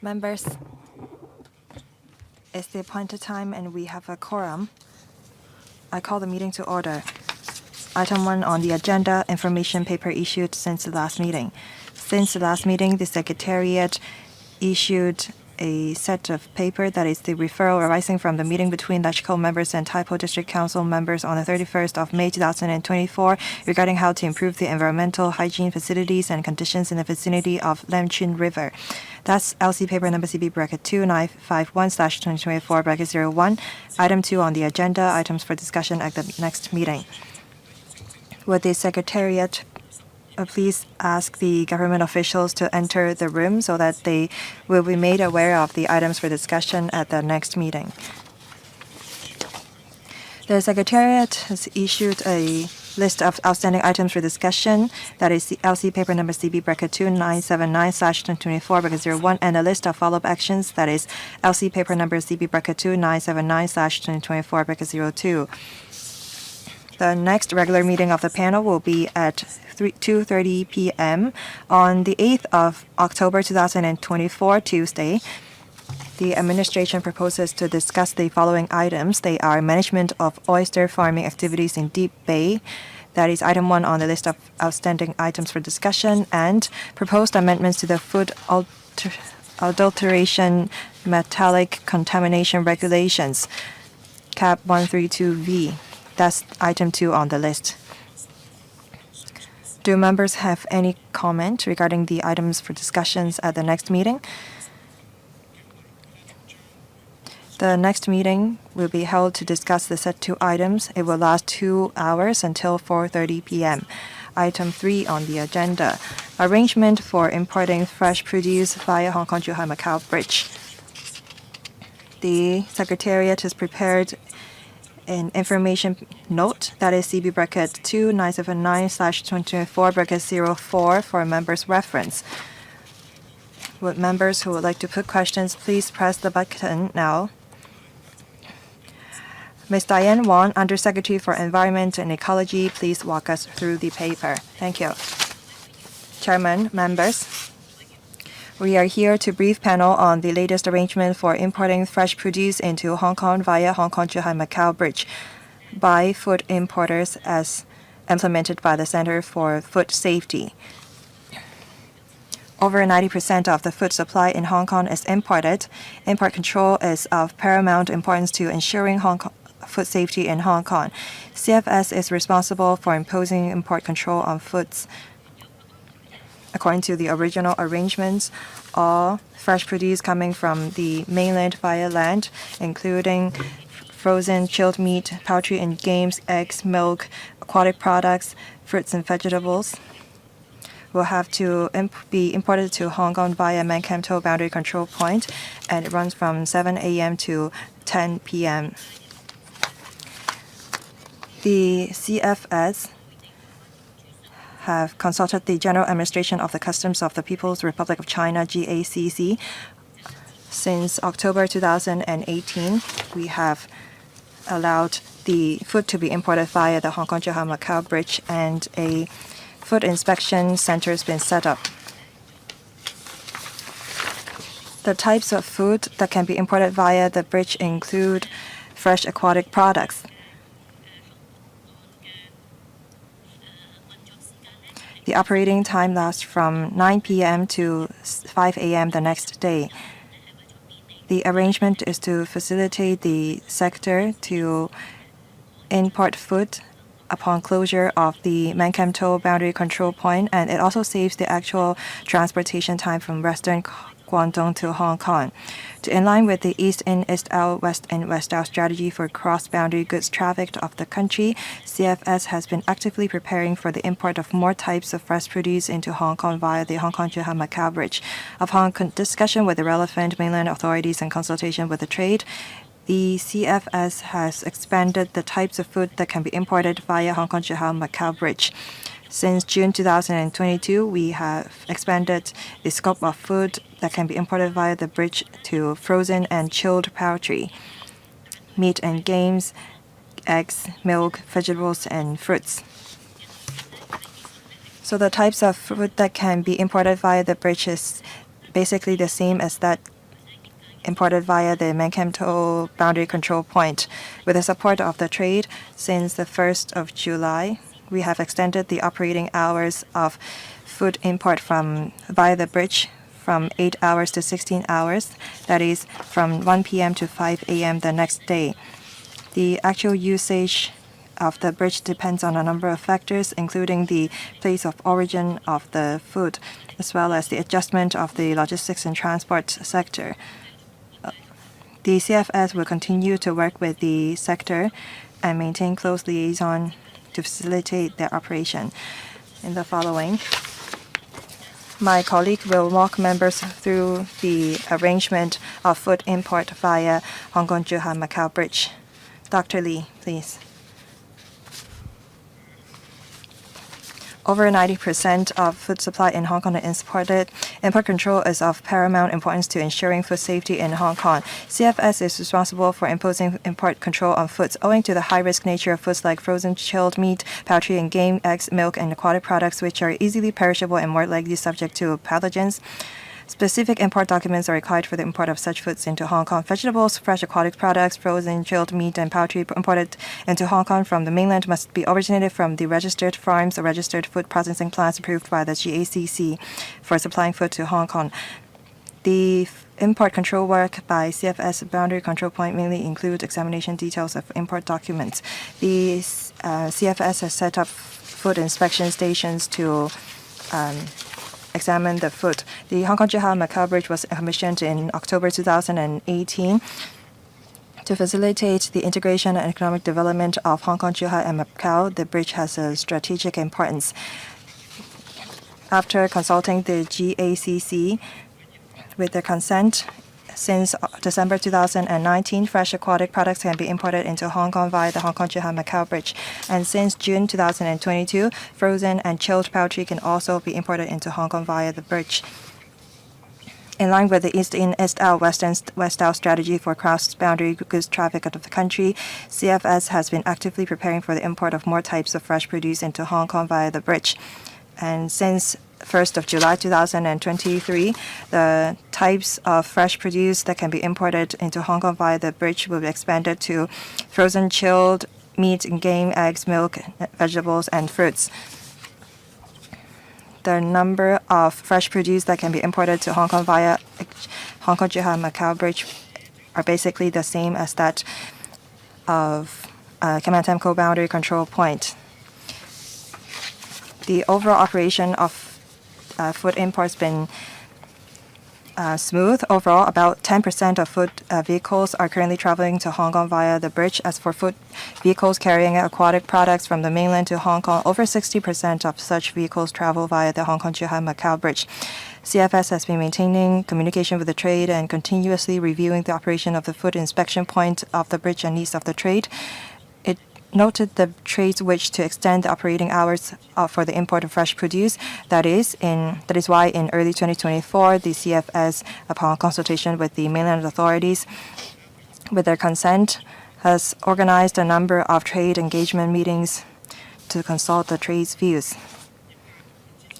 Members, it's the appointed time and we have a quorum. I call the meeting to order. Item 1 on the agenda, information paper issued since the last meeting. Since the last meeting, the Secretariat issued a set of paper that is the referral arising from the meeting between LegCo members and Tai Po District Council members on the 31st of May 2024 regarding how to improve the environmental hygiene facilities and conditions in the vicinity of Lam Tsuen River. That's LC paper number CB bracket 2951/2024 bracket 01. Item 2 on the agenda, items for discussion at the next meeting. Would the Secretariat please ask the government officials to enter the room so that they will be made aware of the items for discussion at the next meeting. The Secretariat has issued a list of outstanding items for discussion, that is the LC paper number CB bracket 2979/2024 bracket 01, and a list of follow-up actions, that is LC paper number CB bracket 2979/2024 bracket 02. The next regular meeting of the panel will be at 2:30 p.m. on the 8th of October 2024, Tuesday. The administration proposes to discuss the following items. They are management of oyster farming activities in Deep Bay. That is item 1 on the list of outstanding items for discussion, and proposed amendments to the food adulteration metallic contamination regulations, CAP 132V. That's item 2 on the list. Do members have any comment regarding the items for discussions at the next meeting? The next meeting will be held to discuss the set 2 items. It will last 2 hours until 4:30 p.m. Item 3 on the agenda, arrangement for importing fresh produce via Hong Kong-Zhuhai-Macao Bridge. The Secretariat has prepared an information note, that is CB bracket 2979/2024 bracket 04 for members' reference. Would members who would like to put questions, please press the button now. Ms. Diane Wong, Undersecretary for Environment and Ecology, please walk us through the paper. Thank you. Chairman, members, we are here to brief panel on the latest arrangement for importing fresh produce into Hong Kong via Hong Kong-Zhuhai-Macao Bridge by food importers as implemented by the Center for Food Safety. Over 90% of the food supply in Hong Kong is imported. Import control is of paramount importance to ensuring food safety in Hong Kong. CFS is responsible for imposing import control on foods. According to the original arrangements, all fresh produce coming from the mainland via land, including frozen, chilled meat, poultry and games, eggs, milk, aquatic products, fruits and vegetables, will have to be imported to Hong Kong via Man-Kam-To boundary control point, and it runs from 7 a.m. to 10 p.m. The CFS have consulted the General Administration of the Customs of the People's Republic of China, GACC. Since October 2018, we have allowed the food to be imported via the Hong Kong-Zhuhai-Macao Bridge, and a food inspection center has been set up. The types of food that can be imported via the bridge include fresh aquatic products. The operating time lasts from 9 p.m. to 5 a.m. the next day. The arrangement is to facilitate the sector to import food upon closure of the Man-Kam-To boundary control point, and it also saves the actual transportation time from Western Guangdong to Hong Kong. To in line with the East in, East out, West in, West out strategy for cross-boundary goods traffic of the country, CFS has been actively preparing for the import of more types of fresh produce into Hong Kong via the Hong Kong-Zhuhai-Macao Bridge. Upon discussion with the relevant mainland authorities and consultation with the trade, the CFS has expanded the types of food that can be imported via Hong Kong-Zhuhai-Macao Bridge. Since June 2022, we have expanded the scope of food that can be imported via the bridge to frozen and chilled poultry, meat and games, eggs, milk, vegetables, and fruits. So the types of food that can be imported via the bridge is basically the same as that imported via the Mankamto boundary control point. With the support of the trade, since the 1st of July, we have extended the operating hours of food import via the bridge from 8 hours to 16 hours, that is, from 1 p.m. to 5 a.m. the next day. The actual usage of the bridge depends on a number of factors, including the place of origin of the food, as well as the adjustment of the logistics and transport sector. The CFS will continue to work with the sector and maintain close liaison to facilitate their operation. In the following, my colleague will walk members through the arrangement of food import via Hong Kong-Zhuhai-Macao Bridge. Dr. Lee, please. Over 90% of food supply in Hong Kong is imported. Import control is of paramount importance to ensuring food safety in Hong Kong. CFS is responsible for imposing import control on foods. Owing to the high-risk nature of foods like frozen chilled meat, poultry and game, eggs, milk, and aquatic products, which are easily perishable and more likely subject to pathogens, specific import documents are required for the import of such foods into Hong Kong. Vegetables, fresh aquatic products, frozen, chilled meat, and poultry imported into Hong Kong from the mainland must be originated from the registered farms or registered food processing plants approved by the GACC for supplying food to Hong Kong. The import control work by CFS boundary control point mainly includes examination details of import documents. The CFS has set up food inspection stations to examine the food. The Hong Kong-Zhuhai-Macao Bridge was commissioned in October 2018 to facilitate the integration and economic development of Hong Kong, Zhuhai, and Macau. The bridge has a strategic importance. After consulting the GACC with their consent, since December 2019, fresh aquatic products can be imported into Hong Kong via the Hong Kong-Zhuhai-Macao Bridge. And since June 2022, frozen and chilled poultry can also be imported into Hong Kong via the bridge. In line with the East-in, East-out, West-out strategy for cross-boundary goods traffic out of the country, CFS has been actively preparing for the import of more types of fresh produce into Hong Kong via the bridge. And since 1st of July 2023, the types of fresh produce that can be imported into Hong Kong via the bridge will be expanded to frozen chilled meat and game, eggs, milk, vegetables, and fruits. The number of fresh produce that can be imported to Hong Kong via Hong Kong-Zhuhai-Macao Bridge are basically the same as that of Kementemco boundary control point. The overall operation of food imports been smooth. Overall, about 10% of food vehicles are currently traveling to Hong Kong via the bridge. As for food vehicles carrying aquatic products from the mainland to Hong Kong, over 60% of such vehicles travel via the Hong Kong-Zhuhai-Macao Bridge. CFS has been maintaining communication with the trade and continuously reviewing the operation of the food inspection point of the bridge and needs of the trade. It noted the trade's wish to extend the operating hours for the import of fresh produce. That is why in early 2024, the CFS, upon consultation with the mainland authorities, with their consent, has organized a number of trade engagement meetings to consult the trade's views.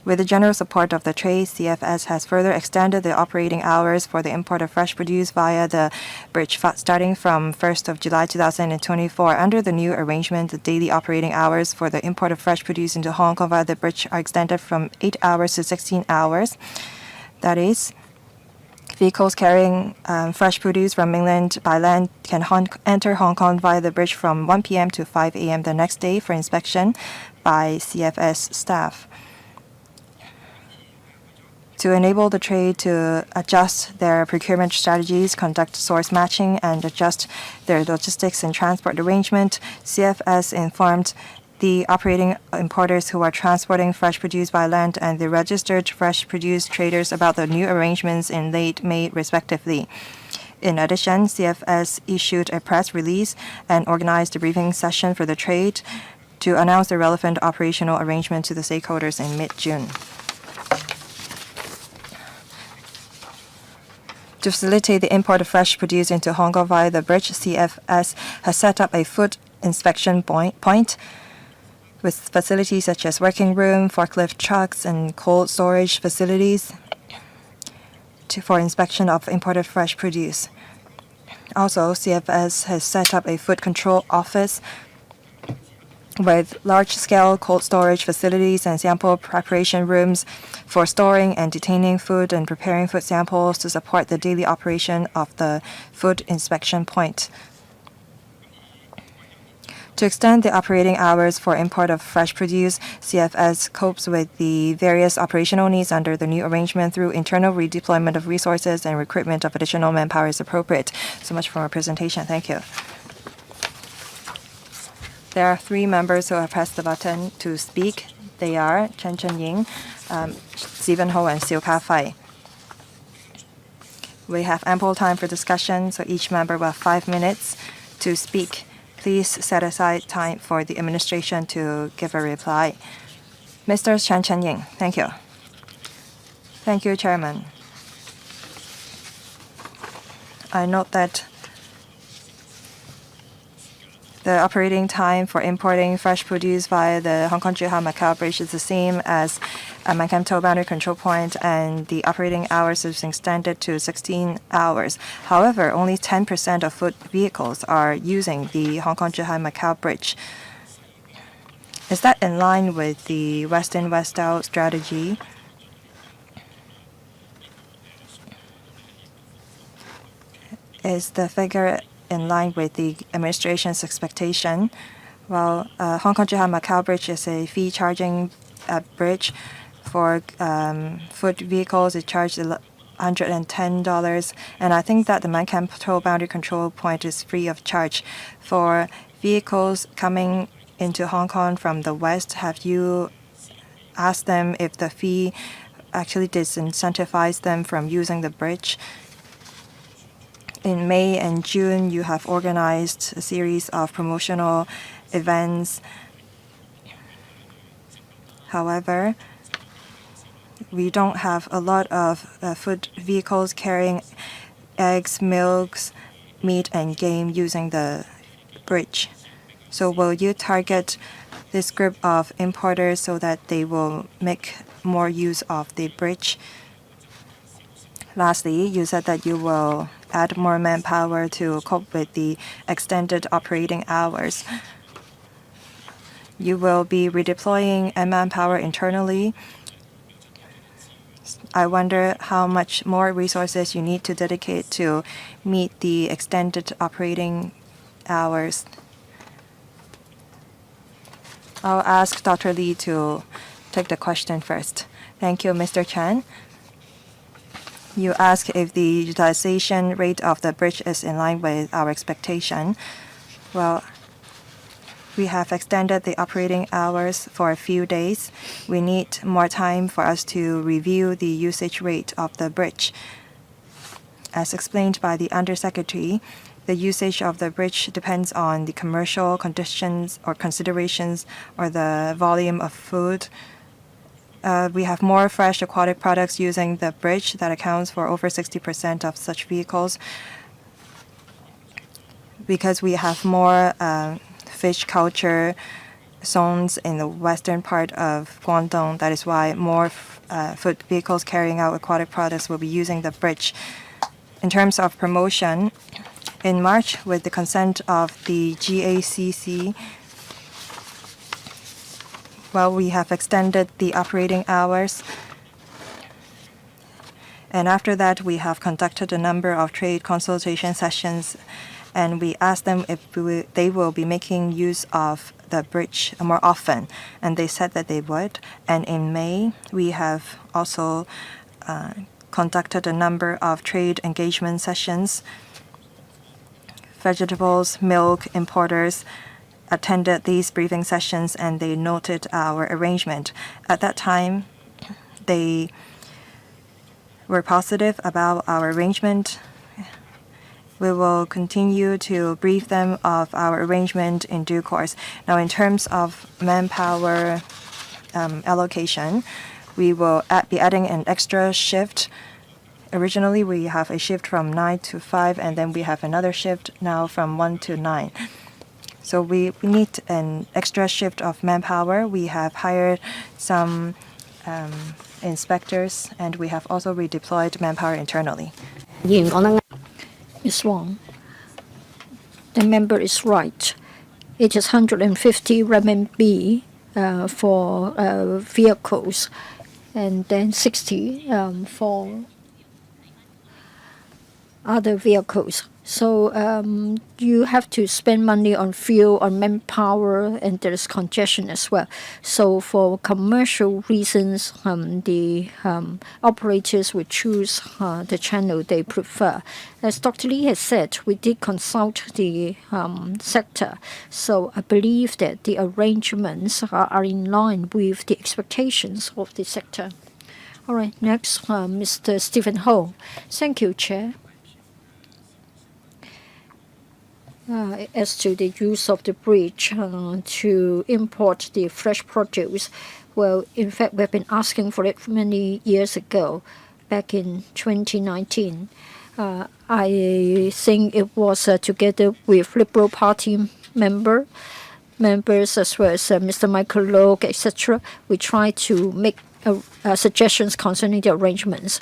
With the general support of the trade, CFS has further extended the operating hours for the import of fresh produce via the bridge starting from 1st of July 2024. Under the new arrangement, the daily operating hours for the import of fresh produce into Hong Kong via the bridge are extended from 8 hours to 16 hours. That is, vehicles carrying fresh produce from mainland by land can enter Hong Kong via the bridge from 1 p.m. to 5 a.m. the next day for inspection by CFS staff. To enable the trade to adjust their procurement strategies, conduct source matching, and adjust their logistics and transport arrangement, CFS informed the operating importers who are transporting fresh produce by land and the registered fresh produce traders about the new arrangements in late May, respectively. In addition, CFS issued a press release and organized a briefing session for the trade to announce the relevant operational arrangement to the stakeholders in mid-June. To facilitate the import of fresh produce into Hong Kong via the bridge, CFS has set up a food inspection point with facilities such as working room, forklift trucks, and cold storage facilities for inspection of imported fresh produce. Also, CFS has set up a food control office with large-scale cold storage facilities and sample preparation rooms for storing and detaining food and preparing food samples to support the daily operation of the food inspection point. To extend the operating hours for import of fresh produce, CFS copes with the various operational needs under the new arrangement through internal redeployment of resources and recruitment of additional manpower as appropriate. So much for our presentation. Thank you. There are 3 members who have pressed the button to speak. They are Chen Chenying, Stephen Ho, and Siu Ka-fai. We have ample time for discussion, so each member will have 5 minutes to speak. Please set aside time for the administration to give a reply. Mr. Chen Chenying, thank you. Thank you, Chairman. I note that the operating time for importing fresh produce via the Hong Kong-Zhuhai-Macao Bridge is the same as a Mankamto boundary control point, and the operating hours is extended to 16 hours. However, only 10% of food vehicles are using the Hong Kong-Zhuhai-Macao Bridge. Is that in line with the West in, West out strategy? Is the figure in line with the administration's expectation? Well, Hong Kong-Zhuhai-Macao Bridge is a fee charging bridge. For food vehicles, it charges $110, and I think that the Mankamto boundary control point is free of charge. For vehicles coming into Hong Kong from the west, have you asked them if the fee actually disincentivize them from using the bridge? In May and June, you have organized a series of promotional events. However, we don't have a lot of food vehicles carrying eggs, milks, meat, and game using the bridge. So will you target this group of importers so that they will make more use of the bridge? Lastly, you said that you will add more manpower to cope with the extended operating hours. You will be redeploying manpower internally. I wonder how much more resources you need to dedicate to meet the extended operating hours. I'll ask Dr. Lee to take the question first. Thank you, Mr. Chen. You asked if the utilization rate of the bridge is in line with our expectation. Well, we have extended the operating hours for a few days. We need more time for us to review the usage rate of the bridge. As explained by the Undersecretary, the usage of the bridge depends on the commercial conditions or considerations or the volume of food. We have more fresh aquatic products using the bridge that accounts for over 60% of such vehicles. Because we have more fish culture zones in the western part of Guangdong, that is why more food vehicles carrying out aquatic products will be using the bridge. In terms of promotion, in March, with the consent of the GACC, well, we have extended the operating hours. And after that, we have conducted a number of trade consultation sessions, and we asked them if they will be making use of the bridge more often, and they said that they would. And in May, we have also conducted a number of trade engagement sessions. Vegetables, milk importers attended these briefing sessions, and they noted our arrangement. At that time, they were positive about our arrangement. We will continue to brief them of our arrangement in due course. Now, in terms of manpower allocation, we will be adding an extra shift. Originally, we have a shift from 9 to 5, and then we have another shift now from 1 to 9. So we need an extra shift of manpower. We have hired some inspectors, and we have also redeployed manpower internally. Ms. Wong, the member is right. It is 150 renminbi for vehicles, and then 60 for other vehicles. So you have to spend money on fuel, on manpower, and there is congestion as well. So for commercial reasons, the operators would choose the channel they prefer. As Dr. Lee has said, we did consult the sector. So I believe that the arrangements are in line with the expectations of the sector. All right, next, Mr. Stephen Ho. Thank you, Chair. As to the use of the bridge to import the fresh produce, well, in fact, we've been asking for it many years ago, back in 2019. I think it was together with Liberal Party members as well as Mr. Michael Logue, etc. We tried to make suggestions concerning the arrangements.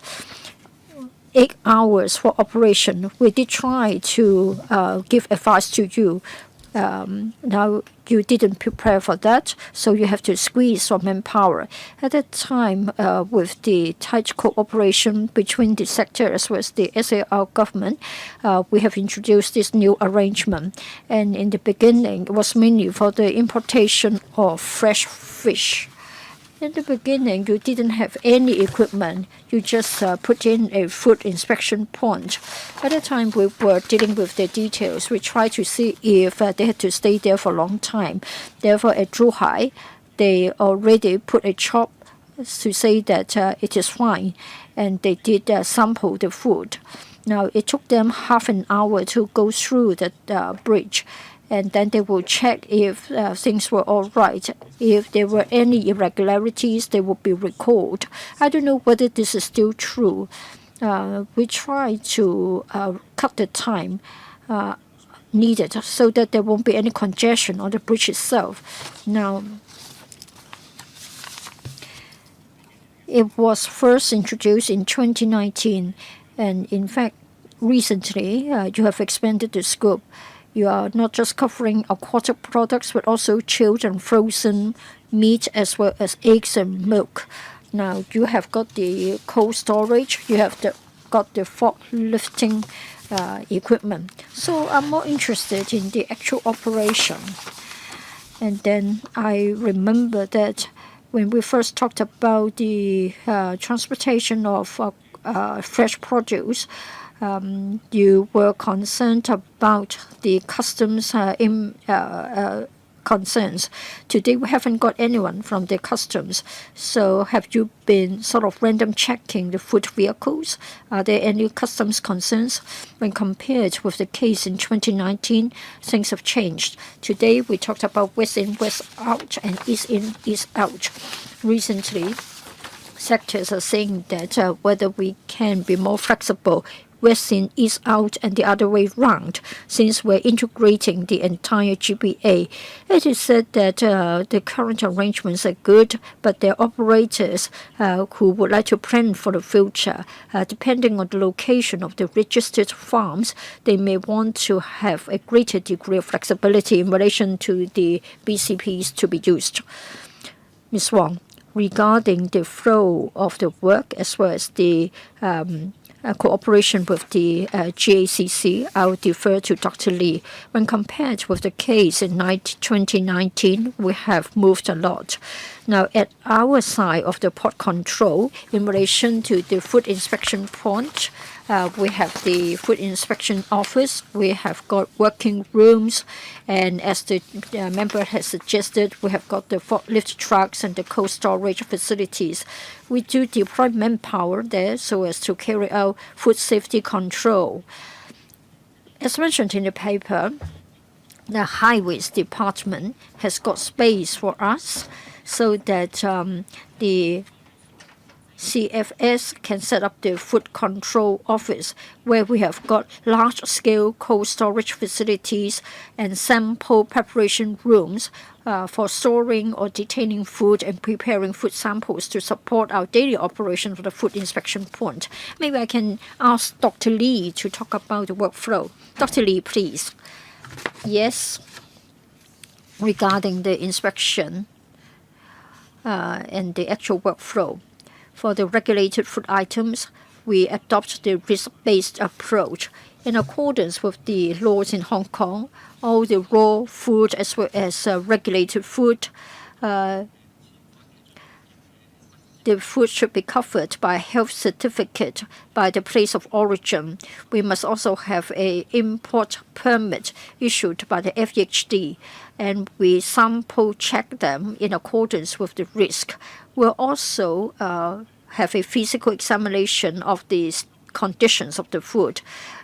8 hours for operation. We did try to give advice to you. Now you didn't prepare for that, so you have to squeeze on manpower. At that time, with the tight cooperation between the sector as well as the SAR government, we have introduced this new arrangement. And in the beginning, it was mainly for the importation of fresh fish. In the beginning, you didn't have any equipment. You just put in a food inspection point. At the time, we were dealing with the details. We tried to see if they had to stay there for a long time. Therefore, at Zhuhai, they already put a chop to say that it is fine, and they did sample the food. Now, it took them half an hour to go through the bridge, and then they will check if things were all right. If there were any irregularities, they would be recalled. I don't know whether this is still true. We try to cut the time needed so that there won't be any congestion on the bridge itself. Now, it was first introduced in 2019, and in fact, recently you have expanded the scope. You are not just covering aquatic products, but also chilled and frozen meat as well as eggs and milk. Now, you have got the cold storage. You have got the forklifting equipment. So I'm more interested in the actual operation. And then I remember that when we first talked about the transportation of fresh produce, you were concerned about the customs concerns. Today, we haven't got anyone from the customs. So have you been sort of random checking the food vehicles? Are there any customs concerns? When compared with the case in 2019, things have changed. Today, we talked about West in, West out, and East in, East out. Recently, sectors are saying that whether we can be more flexible, West in, East out, and the other way round, since we're integrating the entire GBA. It is said that the current arrangements are good, but there are operators who would like to plan for the future. Depending on the location of the registered farms, they may want to have a greater degree of flexibility in relation to the BCPs to be used. Ms. Wong, regarding the flow of the work as well as the cooperation with the GACC, I'll defer to Dr. Lee. When compared with the case in 2019, we have moved a lot. Now, at our side of the port control, in relation to the food inspection point, we have the food inspection office, we have got working rooms, and as the member has suggested, we have got the forklift trucks and the cold storage facilities. We do deploy manpower there so as to carry out food safety control. As mentioned in the paper, the highways department has got space for us so that the CFS can set up the food control office where we have got large-scale cold storage facilities and sample preparation rooms for storing or detaining food and preparing food samples to support our daily operation for the food inspection point. Maybe I can ask Dr. Lee to talk about the workflow. Dr. Lee, please. Yes, regarding the inspection and the actual workflow. For the regulated food items, we adopt the risk-based approach. In accordance with the laws in Hong Kong, all the raw food as well as regulated food, the food should be covered by a health certificate by the place of origin. We must also have an import permit issued by the FHD, and we sample check them in accordance with the risk. We'll also have a physical examination of the conditions of the food.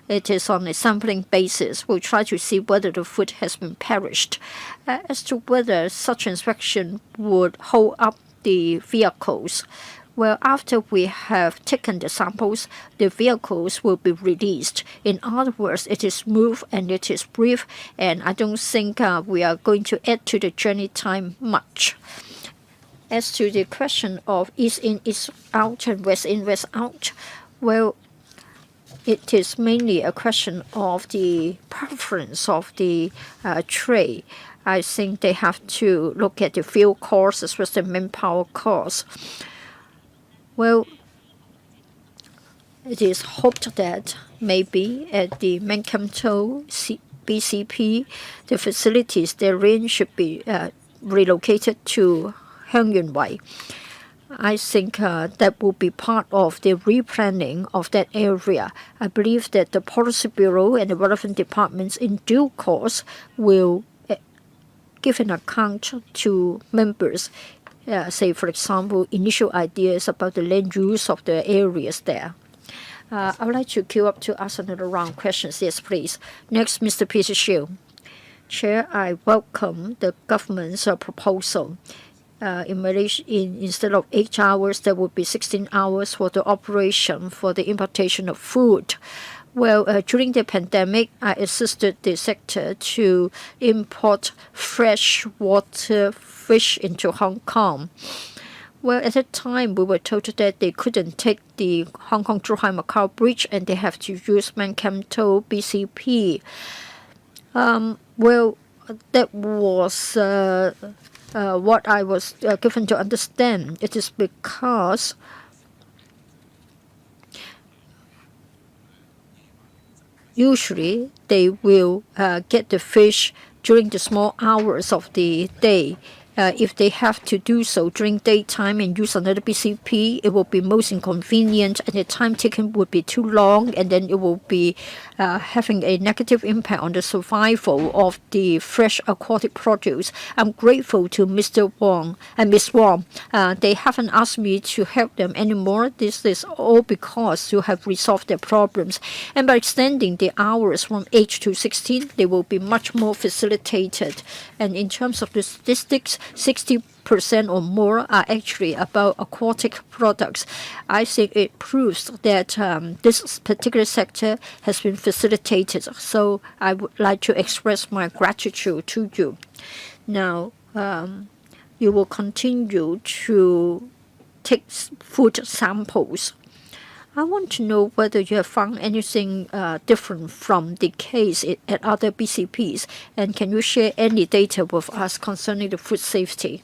It is on a sampling basis. We'll try to see whether the food has been perished. As to whether such inspection would hold up the vehicles, well, after we have taken the samples, the vehicles will be released. In other words, it is smooth and it is brief, and I don't think we are going to add to the journey time much. As to the question of east in, east out, and west in, west out, well, it is mainly a question of the preference of the trade. I think they have to look at the fuel costs as well as the manpower costs. Well, it is hoped that maybe at the Mankamto BCP, the facilities therein should be relocated to Heng Yun Wai. I think that will be part of the replanning of that area. I believe that the Policy Bureau and the relevant departments in due course will give an account to members, say, for example, initial ideas about the land use of the areas there. I would like to queue up to ask another round of questions. Yes, please. Next, Mr. Peter Shiu. Chair, I welcome the government's proposal. In Malaysia, instead of 8 hours, there would be 16 hours for the operation for the importation of food. Well, during the pandemic, I assisted the sector to import freshwater fish into Hong Kong. Well, at that time, we were told that they couldn't take the Hong Kong-Zhuhai-Macao Bridge and they have to use Mankamto BCP. Well, that was what I was given to understand. It is because usually they will get the fish during the small hours of the day. If they have to do so during daytime and use another BCP, it will be most inconvenient and the time taken would be too long, and then it will be having a negative impact on the survival of the fresh aquatic produce. I'm grateful to Mr. Wong and Ms. Wong. They haven't asked me to help them anymore. This is all because you have resolved their problems. And by extending the hours from 8 to 16, they will be much more facilitated. And in terms of the statistics, 60% or more are actually about aquatic products. I think it proves that this particular sector has been facilitated. So I would like to express my gratitude to you. Now, you will continue to take food samples. I want to know whether you have found anything different from the case at other BCPs, and can you share any data with us concerning the food safety?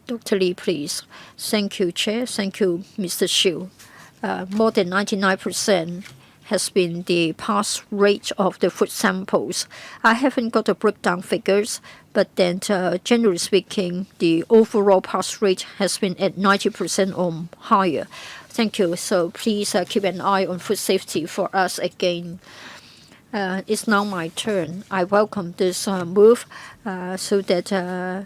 Dr. Lee, please. Thank you, Chair. Thank you, Mr. Shiu. More than 99% has been the pass rate of the food samples. I haven't got the breakdown figures, but then generally speaking, the overall pass rate has been at 90% or higher. Thank you. So please keep an eye on food safety for us again. It's now my turn. I welcome this move so that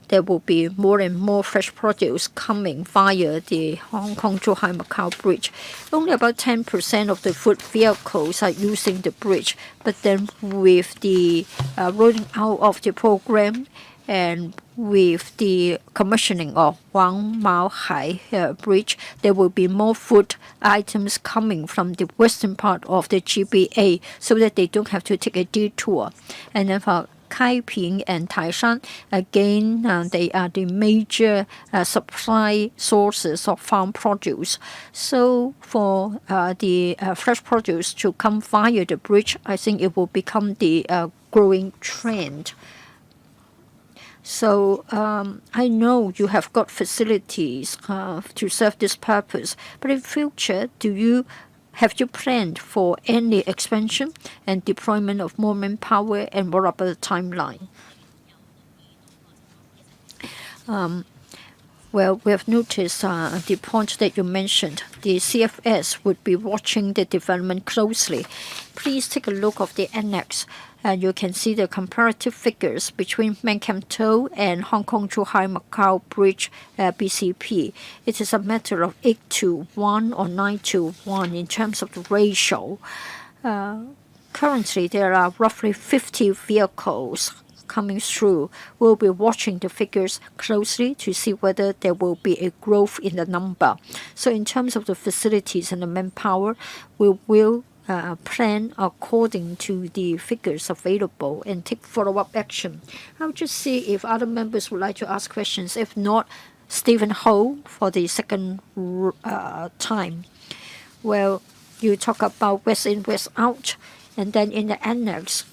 there will be more and more fresh produce coming via the Hong Kong-Zhuhai-Macao Bridge. Only about 10% of the food vehicles are using the bridge, but then with the rolling out of the program and with the commissioning of Wang Mao Hai Bridge, there will be more food items coming from the western part of the GBA so that they don't have to take a detour. And then for Kaiping and Taishan, again, they are the major supply sources of farm produce. So for the fresh produce to come via the bridge, I think it will become the growing trend. So I know you have got facilities to serve this purpose, but in future, have you planned for any expansion and deployment of more manpower, and what about the timeline? Well, we have noticed the point that you mentioned. The CFS would be watching the development closely. Please take a look of the annex. You can see the comparative figures between Mankamto and Hong Kong-Zhuhai-Macao Bridge BCP. It is a matter of 8:1 or 9:1 in terms of the ratio. Currently, there are roughly 50 vehicles coming through. We'll be watching the figures closely to see whether there will be a growth in the number. So in terms of the facilities and the manpower, we will plan according to the figures available and take follow-up action. I'll just see if other members would like to ask questions. If not, Stephen Ho for the second time. Well, you talk about West in, West out, and then in the annex,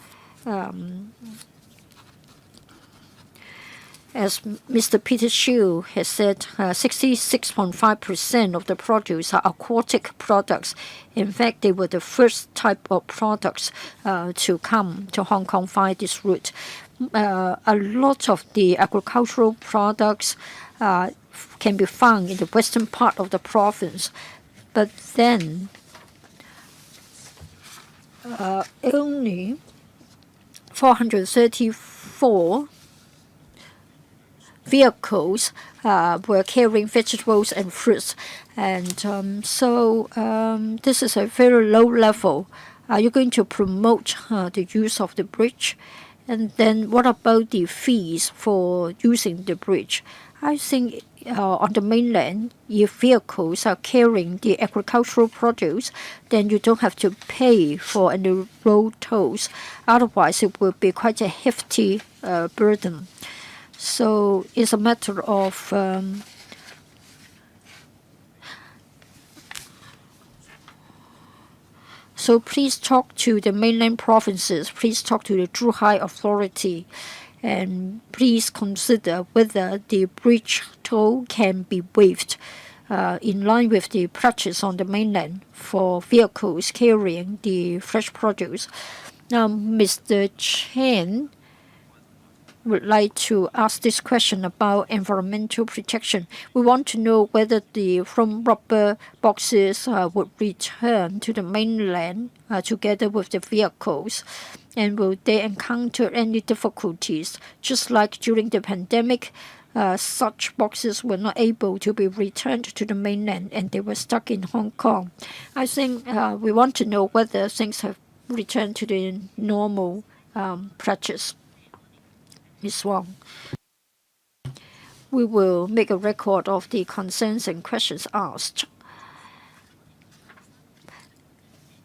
as Mr. Peter Shiu has said, 66.5% of the produce are aquatic products. In fact, they were the first type of products to come to Hong Kong via this route. A lot of the agricultural products can be found in the western part of the province. But then only 434 vehicles were carrying vegetables and fruits. And so this is a very low level. Are you going to promote the use of the bridge? And then what about the fees for using the bridge? I think on the mainland, if vehicles are carrying the agricultural produce, then you don't have to pay for any road tolls. Otherwise, it will be quite a hefty burden. So it's a matter of so please talk to the mainland provinces, please talk to the Zhuhai authority, and please consider whether the bridge toll can be waived in line with the purchase on the mainland for vehicles carrying the fresh produce. Now, Mr. Chen would like to ask this question about environmental protection. We want to know whether the foam rubber boxes would return to the mainland together with the vehicles, and will they encounter any difficulties? Just like during the pandemic, such boxes were not able to be returned to the mainland and they were stuck in Hong Kong. I think we want to know whether things have returned to the normal practice. Ms. Wong. We will make a record of the concerns and questions asked.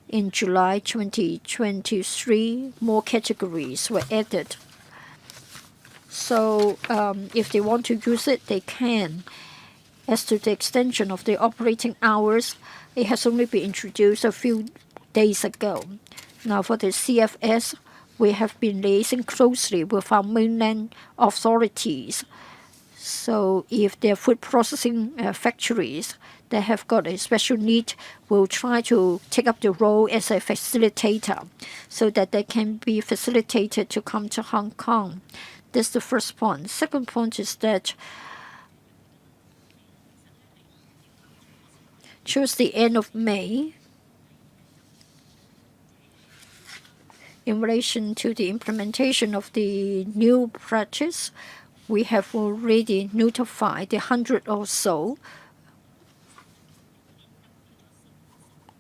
In July 2023, more categories were added. So if they want to use it, they can. As to the extension of the operating hours, it has only been introduced a few days ago. Now for the CFS, we have been liaising closely with our mainland authorities. So if there are food processing factories that have got a special need, we'll try to take up the role as a facilitator so that they can be facilitated to come to Hong Kong. That's the first point. Second point is that towards the end of May, in relation to the implementation of the new practice, we have already notified the 100 or so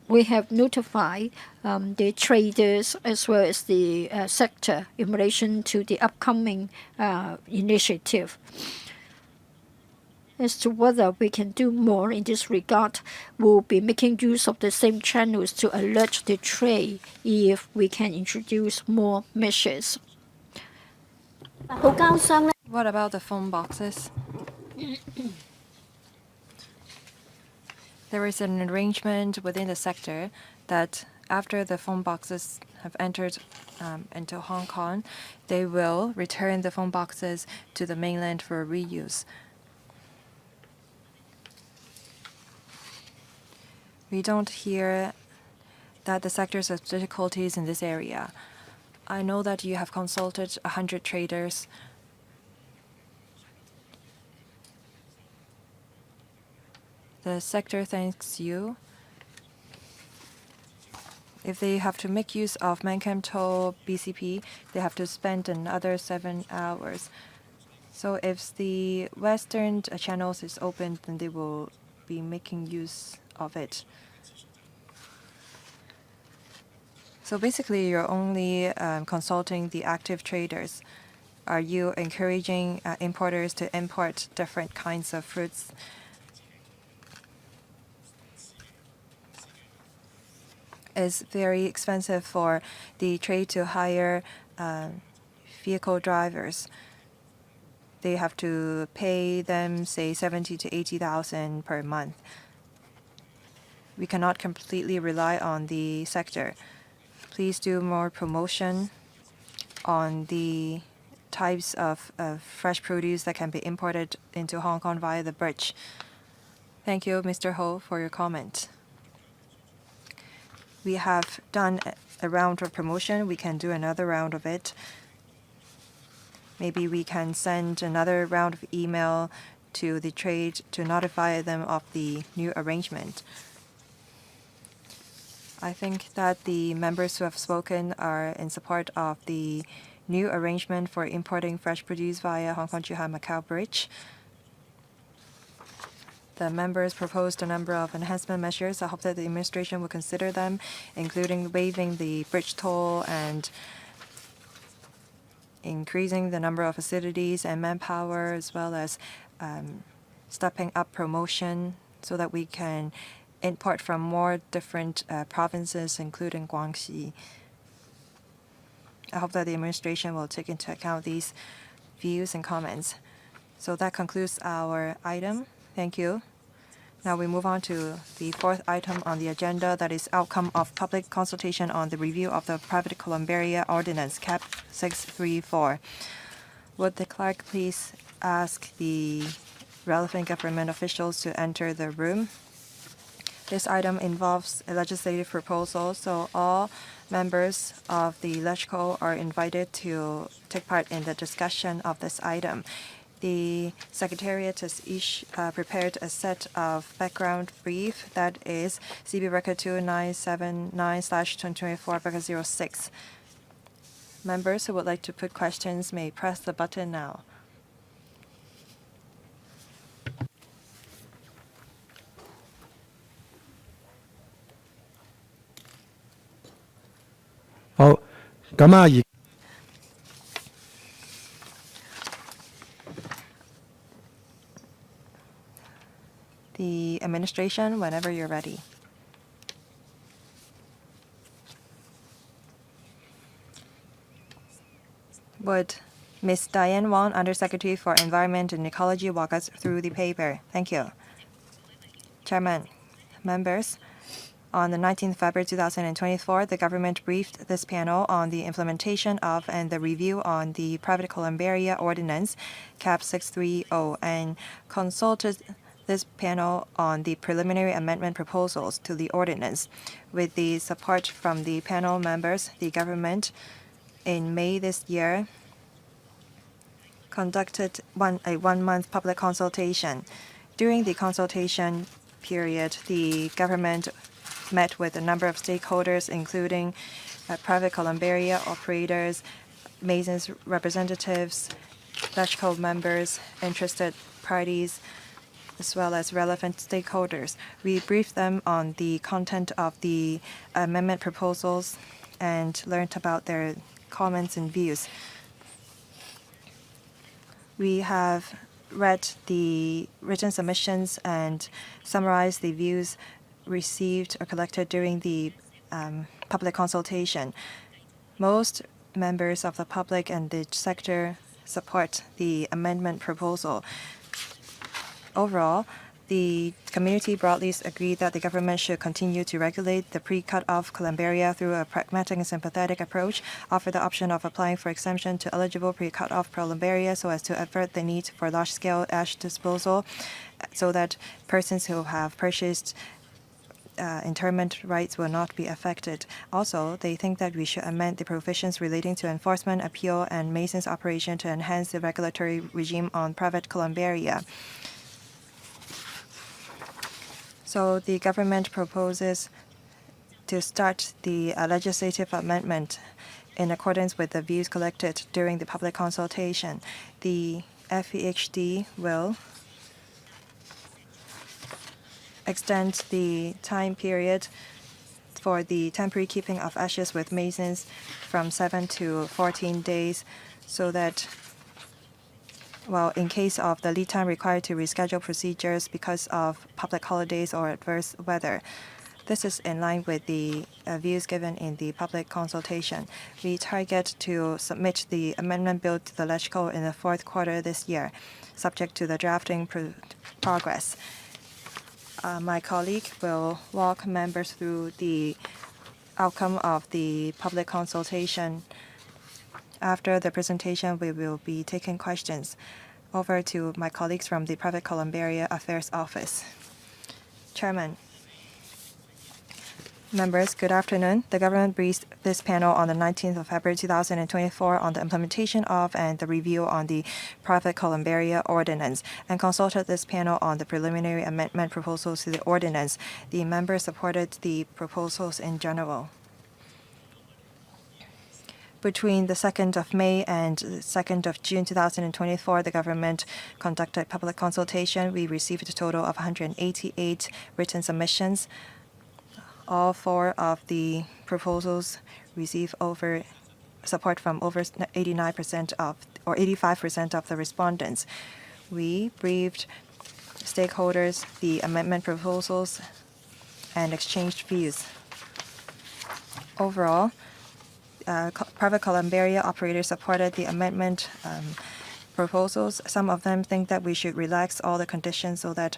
we have notified the traders as well as the sector in relation to the upcoming initiative. As to whether we can do more in this regard, we'll be making use of the same channels to alert the trade if we can introduce more measures. What about the phone boxes? There is an arrangement within the sector that after the phone boxes have entered into Hong Kong, they will return the phone boxes to the mainland for reuse. We don't hear that the sectors have difficulties in this area. I know that you have consulted 100 traders. The sector thanks you. If they have to make use of Mankamto BCP, they have to spend another 7 hours. So if the western channels is open, then they will be making use of it. So basically, you're only consulting the active traders. Are you encouraging importers to import different kinds of fruits? It's very expensive for the trade to hire vehicle drivers. They have to pay them, say, 70 to 80,000 per month. We cannot completely rely on the sector. Please do more promotion on the types of fresh produce that can be imported into Hong Kong via the bridge. Thank you, Mr. Ho, for your comment. We have done a round of promotion. We can do another round of it. Maybe we can send another round of email to the trade to notify them of the new arrangement. I think that the members who have spoken are in support of the new arrangement for importing fresh produce via Hong Kong-Zhuhai-Macao Bridge. The members proposed a number of enhancement measures. I hope that the administration will consider them, including waiving the bridge toll and increasing the number of facilities and manpower, as well as stepping up promotion so that we can import from more different provinces, including Guangxi. I hope that the administration will take into account these views and comments. So that concludes our item. Thank you. Now we move on to the fourth item on the agenda, that is outcome of public consultation on the review of the Private Columbaria Ordinance, CAP 634. Would the clerk please ask the relevant government officials to enter the room? This item involves a legislative proposal, so all members of the LegCo are invited to take part in the discussion of this item. The Secretariat has prepared a set of background brief, that is CB Record 2979/2024-06. Members who would like to put questions may press the button now. Oh, The administration, whenever you're ready. Would Ms. Diane Wong, Undersecretary for Environment and Ecology, walk us through the paper? Thank you. Chairman, members, on the 19th February 2024, the government briefed this panel on the implementation of and the review on the Private Columbaria Ordinance, CAP 630, and consulted this panel on the preliminary amendment proposals to the ordinance. With the support from the panel members, the government, in May this year, conducted a one-month public consultation. During the consultation period, the government met with a number of stakeholders, including private columbaria operators, Masons representatives, LegCo members, interested parties, as well as relevant stakeholders. We briefed them on the content of the amendment proposals and learned about their comments and views. We have read the written submissions and summarized the views received or collected during the public consultation. Most members of the public and the sector support the amendment proposal. Overall, the community broadly agreed that the government should continue to regulate the pre-cut-off columbaria through a pragmatic and sympathetic approach, offer the option of applying for exemption to eligible pre-cut-off columbaria so as to avert the need for large-scale ash disposal, so that persons who have purchased interment rights will not be affected. Also, they think that we should amend the provisions relating to enforcement, appeal, and masons operation to enhance the regulatory regime on private columbaria. So the government proposes to start the legislative amendment in accordance with the views collected during the public consultation. The FEHD will extend the time period for the temporary keeping of ashes with masons from 7 to 14 days, so that, well, in case of the lead time required to reschedule procedures because of public holidays or adverse weather. This is in line with the views given in the public consultation. We target to submit the amendment bill to the LegCo in the fourth quarter this year, subject to the drafting progress. My colleague will walk members through the outcome of the public consultation. After the presentation, we will be taking questions. Over to my colleagues from the Private Columbaria Affairs Office. Chairman. Members, good afternoon. The government briefed this panel on the 19th of February 2024 on the implementation of and the review on the Private Columbaria Ordinance and consulted this panel on the preliminary amendment proposals to the ordinance. The members supported the proposals in general. Between the 2nd of May and the 2nd of June 2024, the government conducted public consultation. We received a total of 188 written submissions. All 4 of the proposals received support from over 89% of or 85% of the respondents. We briefed stakeholders the amendment proposals and exchanged views. Overall, private columbaria operators supported the amendment proposals. Some of them think that we should relax all the conditions so that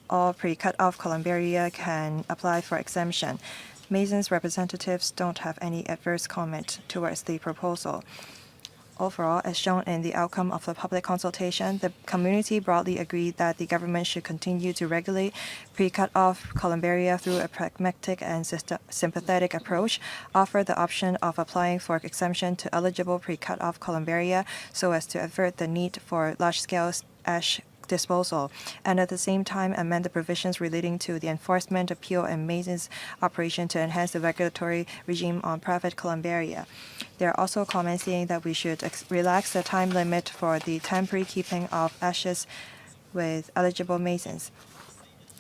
all pre-cut-off columbaria can apply for exemption. Masons' representatives don't have any adverse comment towards the proposal. Overall, as shown in the outcome of the public consultation, the community broadly agreed that the government should continue to regulate pre-cut-off columbaria through a pragmatic and sympathetic approach, offer the option of applying for exemption to eligible pre-cut-off columbaria so as to avert the need for large-scale ash disposal, and at the same time amend the provisions relating to the enforcement, appeal, and masons operation to enhance the regulatory regime on private columbaria. There are also comments saying that we should relax the time limit for the temporary keeping of ashes with eligible masons.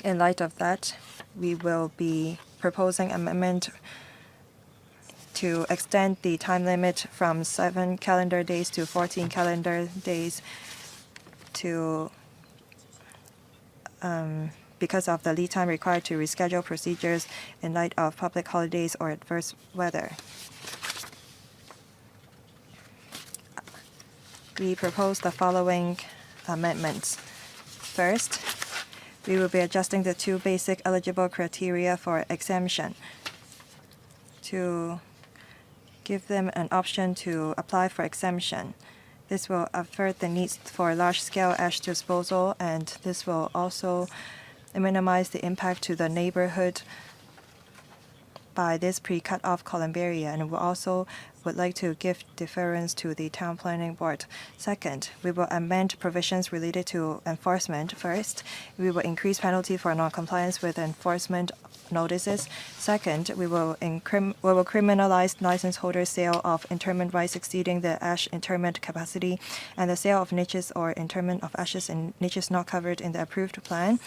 In light of that, we will be proposing amendment to extend the time limit from 7 calendar days to 14 calendar days to because of the lead time required to reschedule procedures in light of public holidays or adverse weather. We propose the following amendments. First, we will be adjusting the 2 basic eligible criteria for exemption to give them an option to apply for exemption. This will avert the needs for large-scale ash disposal, and this will also minimize the impact to the neighborhood by this pre-cut-off columbaria, and we also would like to give deference to the Town Planning Board. Second, we will amend provisions related to enforcement. First, we will increase penalty for non-compliance with enforcement notices. Second, we will criminalize license holders' sale of interment rights exceeding the ash interment capacity and the sale of niches or interment of ashes in niches not covered in the approved plan.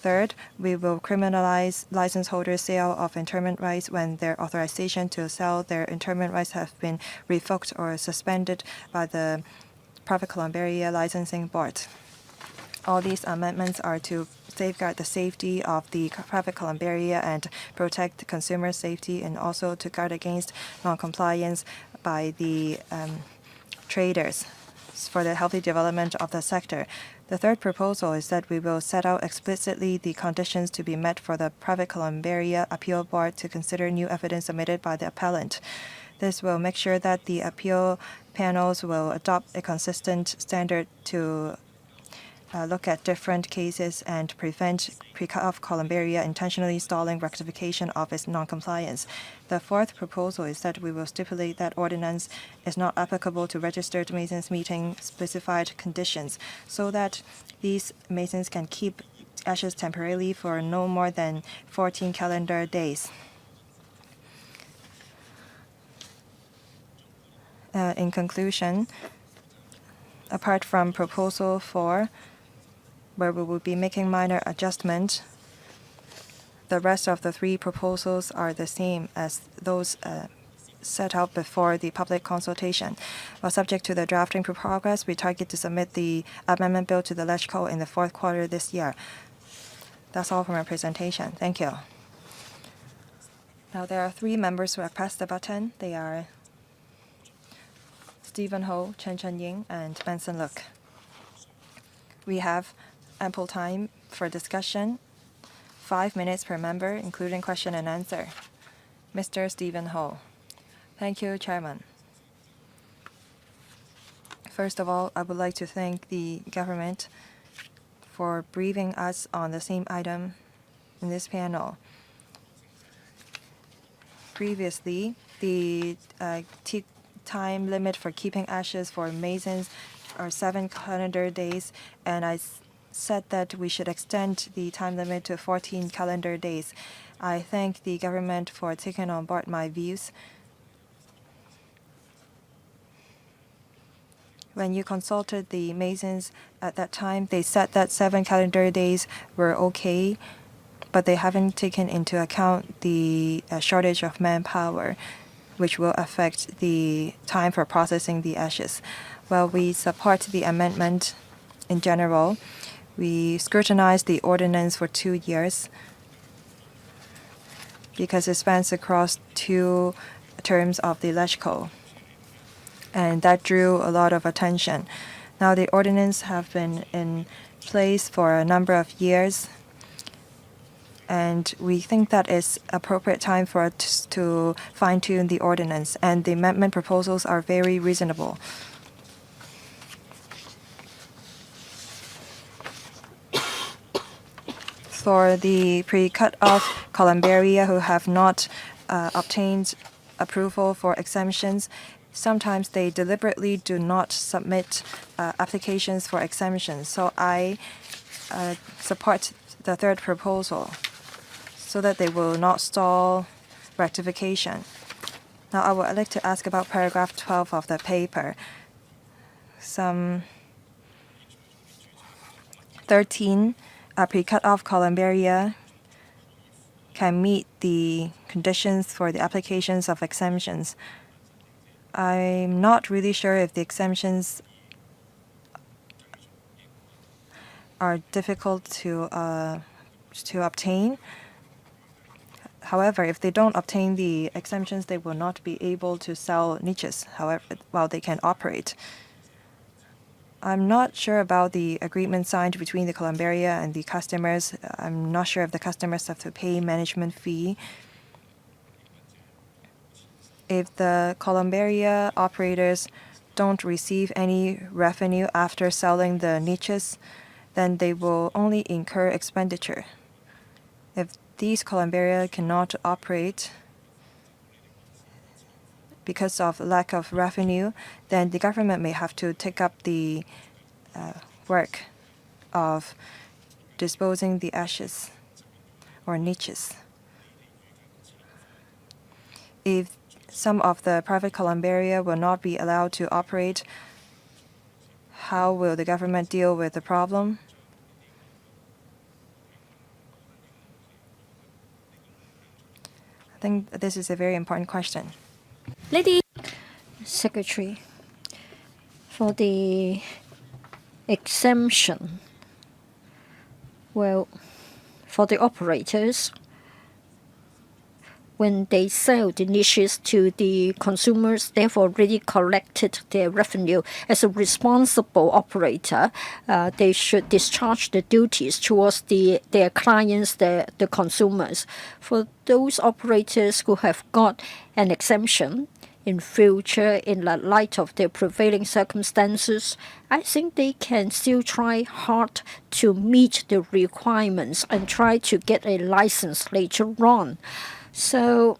Third, we will criminalize license holders' sale of interment rights when their authorization to sell their interment rights have been revoked or suspended by the Private Columbaria Licensing Board. All these amendments are to safeguard the safety of the private columbaria and protect consumer safety, and also to guard against non-compliance by the traders for the healthy development of the sector. The third proposal is that we will set out explicitly the conditions to be met for the Private Columbaria Appeal Board to consider new evidence submitted by the appellant. This will make sure that the appeal panels will adopt a consistent standard to look at different cases and prevent pre-cut-off columbaria intentionally stalling rectification of its non-compliance. The fourth proposal is that we will stipulate that ordinance is not applicable to registered masons meeting specified conditions, so that these masons can keep ashes temporarily for no more than 14 calendar days. In conclusion, apart from Proposal 4, where we will be making minor adjustments, the rest of the three proposals are the same as those set out before the public consultation. While subject to the drafting progress, we target to submit the amendment bill to the LegCo in the fourth quarter this year. That's all for my presentation. Thank you. Now there are three members who have pressed the button. They are Stephen Ho, Chen Chen-ying, and Benson Look. We have ample time for discussion, 5 minutes per member, including question and answer. Mr. Stephen Ho. Thank you, Chairman. First of all, I would like to thank the government for briefing us on the same item in this panel. Previously, the time limit for keeping ashes for masons are 7 calendar days, and I said that we should extend the time limit to 14 calendar days. I thank the government for taking on board my views. When you consulted the masons at that time, they said that 7 calendar days were okay, but they haven't taken into account the shortage of manpower, which will affect the time for processing the ashes. While we support the amendment in general, we scrutinize the ordinance for 2 years because it spans across 2 terms of the LegCo, and that drew a lot of attention. Now the ordinance have been in place for a number of years, and we think that is appropriate time for us to fine-tune the ordinance, and the amendment proposals are very reasonable. For the pre-cut-off columbaria who have not obtained approval for exemptions, sometimes they deliberately do not submit applications for exemptions. So I support the third proposal so that they will not stall rectification. Now I would like to ask about paragraph 12 of the paper. Some 13 pre-cut-off columbaria can meet the conditions for the applications of exemptions. I'm not really sure if the exemptions are difficult to obtain. However, if they don't obtain the exemptions, they will not be able to sell niches, however, while they can operate. I'm not sure about the agreement signed between the columbaria and the customers. I'm not sure if the customers have to pay management fee. If the columbaria operators don't receive any revenue after selling the niches, then they will only incur expenditure. If these columbaria cannot operate because of lack of revenue, then the government may have to take up the work of disposing the ashes or niches. If some of the private columbarium will not be allowed to operate, how will the government deal with the problem? I think this is a very important question. Lady Secretary, for the exemption, well, for the operators, when they sell the niches to the consumers, they've already collected their revenue. As a responsible operator, they should discharge the duties towards their clients, the consumers. For those operators who have got an exemption, in future, in the light of the prevailing circumstances, I think they can still try hard to meet the requirements and try to get a license later on. So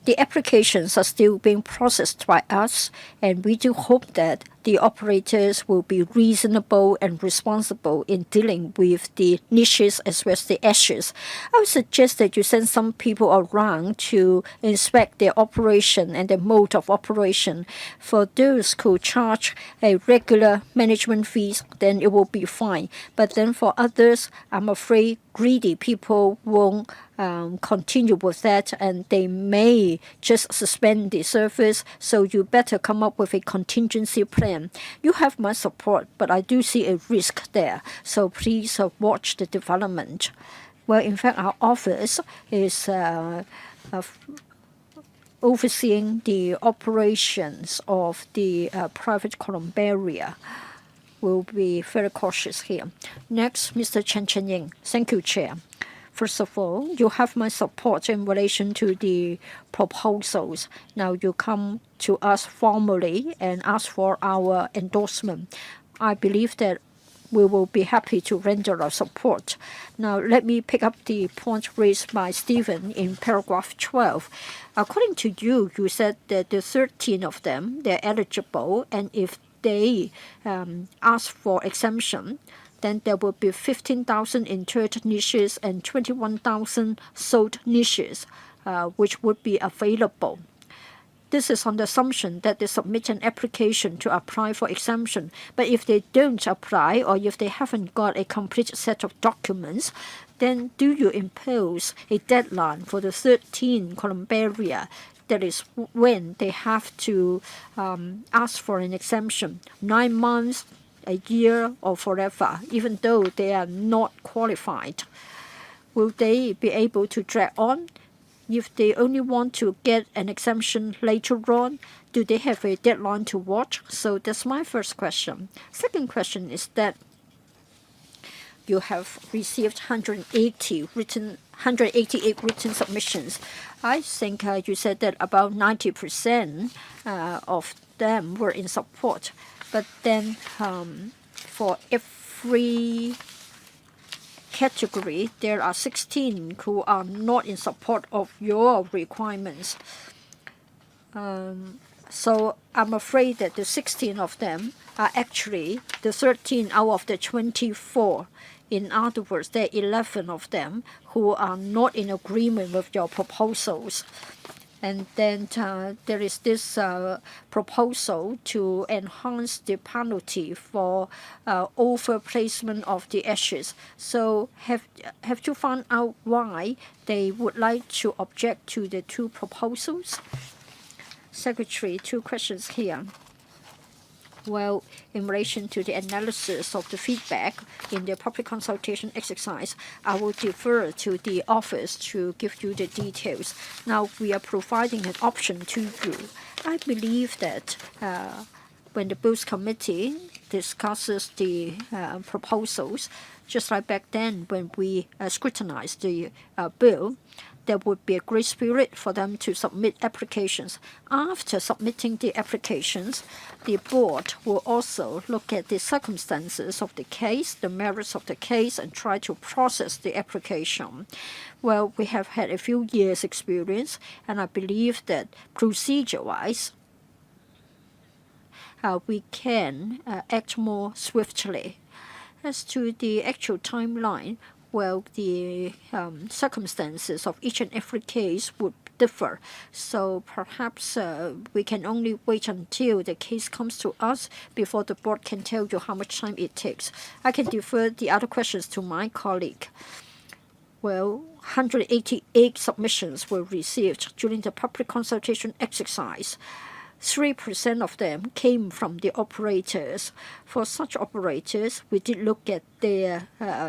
the applications are still being processed by us, and we do hope that the operators will be reasonable and responsible in dealing with the niches as well as the ashes. I would suggest that you send some people around to inspect their operation and the mode of operation. For those who charge a regular management fees, then it will be fine. But then for others, I'm afraid greedy people won't continue with that, and they may just suspend the service. So you better come up with a contingency plan. You have my support, but I do see a risk there. So please watch the development. Well, in fact, our office is overseeing the operations of the private columbarium. We'll be very cautious here. Next, Mr. Chen Chen-ying. Thank you, Chair. First of all, you have my support in relation to the proposals. Now you come to us formally and ask for our endorsement. I believe that we will be happy to render our support. Now let me pick up the point raised by Stephen in paragraph 12. According to you, you said that the 13 of them, they're eligible, and if they ask for exemption, then there will be 15,000 interred niches and 21,000 sold niches, which would be available. This is on the assumption that they submit an application to apply for exemption. But if they don't apply, or if they haven't got a complete set of documents, then do you impose a deadline for the 13 columbaria? That is when they have to ask for an exemption, 9 months, a year, or forever, even though they are not qualified. Will they be able to drag on? If they only want to get an exemption later on, do they have a deadline to watch? So that's my first question. Second question is that you have received 188 written submissions. I think you said that about 90% of them were in support. But then for every category, there are 16 who are not in support of your requirements. So I'm afraid that the 16 of them are actually the 13 out of the 24. In other words, there are 11 of them who are not in agreement with your proposals. And then there is this proposal to enhance the penalty for overplacement of the ashes. So have you found out why they would like to object to the two proposals? Secretary, two questions here. Well, in relation to the analysis of the feedback in the public consultation exercise, I will defer to the office to give you the details. Now, we are providing an option to you. I believe that when the Bills Committee discusses the proposals, just like back then when we scrutinized the bill, there would be a grace period for them to submit applications. After submitting the applications, the board will also look at the circumstances of the case, the merits of the case, and try to process the application. Well, we have had a few years' experience, and I believe that procedure-wise, we can act more swiftly. As to the actual timeline, well, the circumstances of each and every case would differ. So perhaps we can only wait until the case comes to us before the board can tell you how much time it takes. I can defer the other questions to my colleague. Well, 188 submissions were received during the public consultation exercise. 3% of them came from the operators. For such operators, we did look at their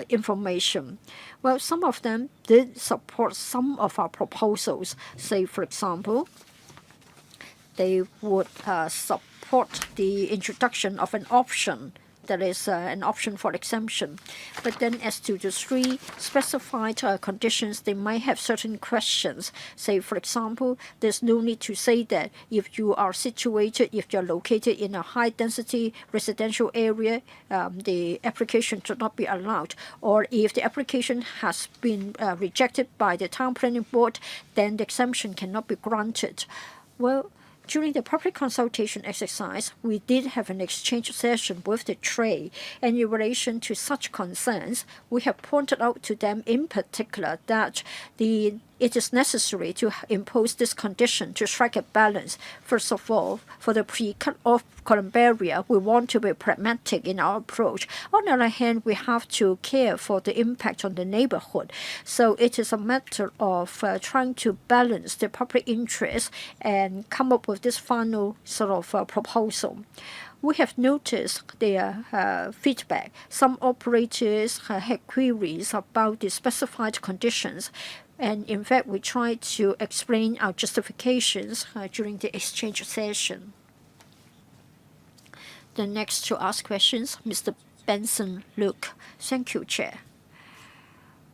information. Well, some of them did support some of our proposals. Say, for example, they would support the introduction of an option, that is an option for exemption. But then as to the 3 specified conditions, they might have certain questions. Say, for example, there's no need to say that if you are situated, if you're located in a high-density residential area, the application should not be allowed. Or if the application has been rejected by the town planning board, then the exemption cannot be granted. Well, during the public consultation exercise, we did have an exchange session with the trade, and in relation to such concerns, we have pointed out to them in particular that it is necessary to impose this condition to strike a balance. First of all, for the pre-cut-off columbarium, we want to be pragmatic in our approach. On the other hand, we have to care for the impact on the neighborhood. So it is a matter of trying to balance the public interest and come up with this final sort of proposal. We have noticed their feedback. Some operators had queries about the specified conditions. And in fact, we tried to explain our justifications during the exchange session. The next to ask questions, Mr. Benson Luke. Thank you, Chair.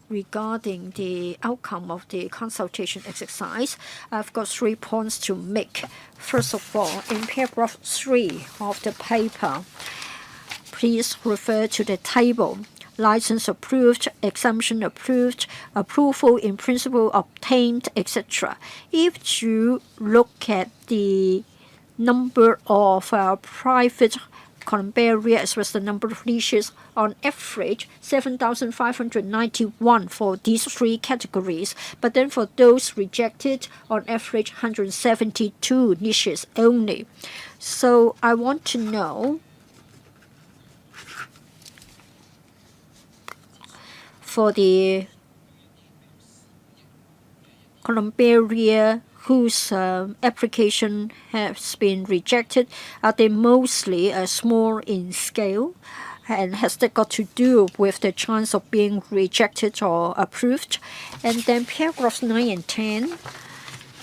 Regarding the outcome of the consultation exercise, I've got 3 points to make. First of all, in paragraph 3 of the paper, please refer to the table. License approved, exemption approved, approval in principle obtained, etc. If you look at the number of private columbarium as well as the number of leases, on average 7,591 for these 3 categories. But then for those rejected, on average 172 niches only. So I want to know, for the columbarium whose application has been rejected, are they mostly small in scale? And has that got to do with the chance of being rejected or approved? And then paragraphs 9 and 10,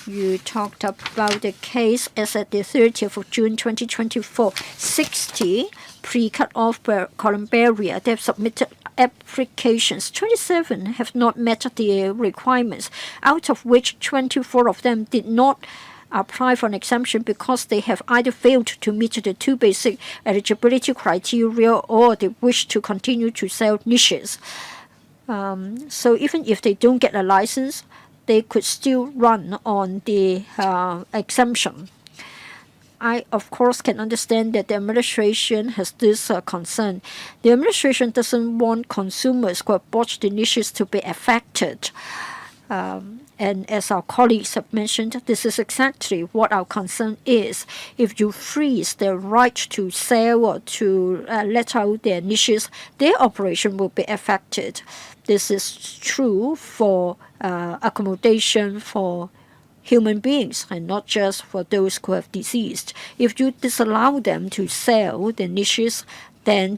you talked about the case as at the 30th of June 2024. 60 pre-cut-off columbarium, they have submitted applications. 27 have not met the requirements, out of which 24 of them did not apply for an exemption because they have either failed to meet the 2 basic eligibility criteria or they wish to continue to sell niches. So even if they don't get a license, they could still run on the exemption. I, of course, can understand that the administration has this concern. The administration doesn't want consumers who have bought the niches to be affected. And as our colleagues have mentioned, this is exactly what our concern is. If you freeze their right to sell or to let out their niches, their operation will be affected. This is true for accommodation for human beings and not just for those who have deceased. If you disallow them to sell the niches, then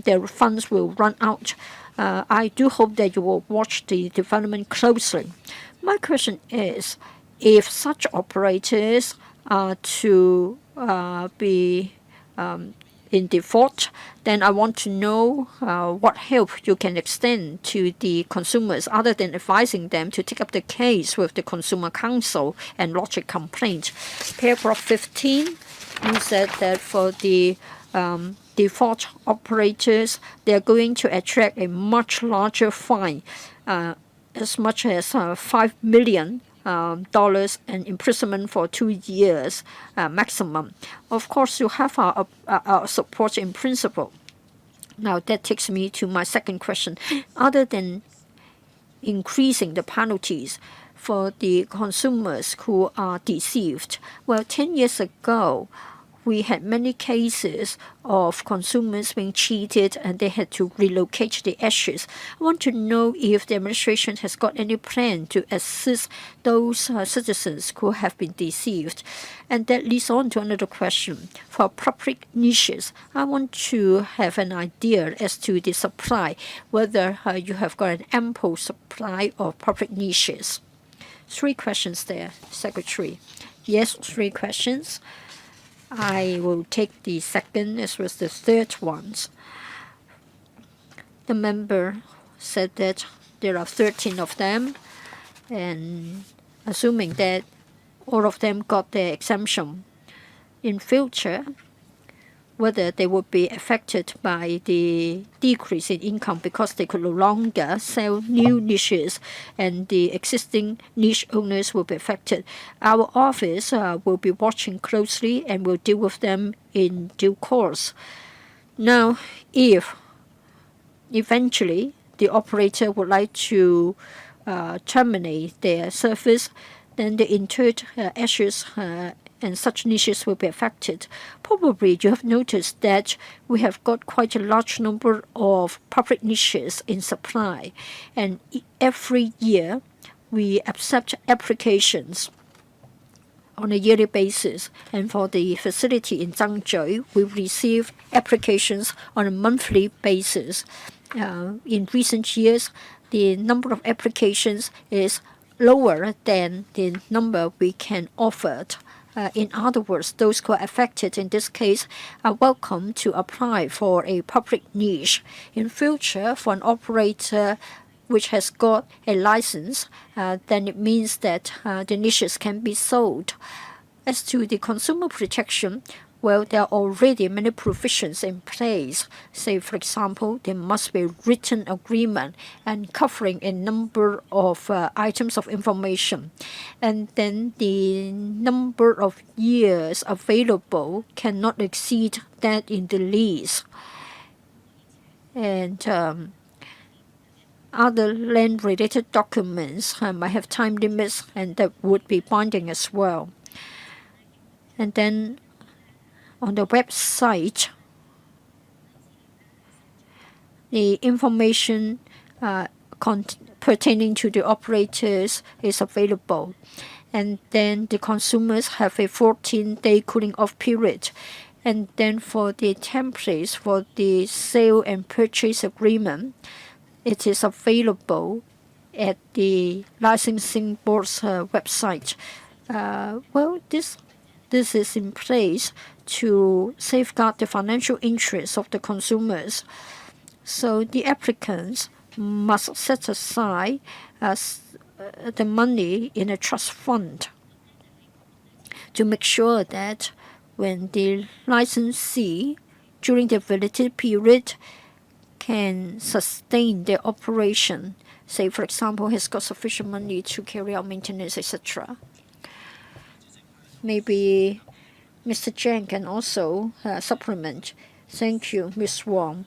their funds will run out. I do hope that you will watch the development closely. My question is, if such operators are to be in default, then I want to know what help you can extend to the consumers other than advising them to take up the case with the Consumer Council and lodge a complaint. Paragraph 15, you said that for the default operators, they are going to attract a much larger fine, as much as $5 million and imprisonment for 2 years maximum. Of course, you have our support in principle. Now that takes me to my second question. Other than increasing the penalties for the consumers who are deceived, well, 10 years ago, we had many cases of consumers being cheated and they had to relocate the ashes. I want to know if the administration has got any plan to assist those citizens who have been deceived. And that leads on to another question. For public niches, I want to have an idea as to the supply, whether you have got an ample supply of public niches. 3 questions there, Secretary. Yes, 3 questions. I will take the second as well as the third ones. The member said that there are 13 of them, and assuming that all of them got their exemption, in future, whether they would be affected by the decrease in income because they could no longer sell new niches and the existing niche owners will be affected. Our office will be watching closely and will deal with them in due course. Now, if eventually the operator would like to terminate their service, then the interred ashes and such niches will be affected. Probably you have noticed that we have got quite a large number of public niches in supply, and every year we accept applications on a yearly basis. And for the facility in Zhangzhou, we receive applications on a monthly basis. In recent years, the number of applications is lower than the number we can offer. In other words, those who are affected in this case are welcome to apply for a public niche. In future, for an operator which has got a license, then it means that the niches can be sold. As to the consumer protection, well, there are already many provisions in place. Say, for example, there must be a written agreement and covering a number of items of information. And then the number of years available cannot exceed that in the lease. And other land-related documents might have time limits, and that would be binding as well. And then on the website, the information pertaining to the operators is available. And then the consumers have a 14-day cooling off period. And then for the templates for the sale and purchase agreement, it is available at the licensing board's website. Well, this is in place to safeguard the financial interests of the consumers. So the applicants must set aside the money in a trust fund to make sure that when the licensee during the validity period can sustain their operation, say for example has got sufficient money to carry out maintenance, etc. Maybe Mr. Chen can also supplement. Thank you, Ms. Wong.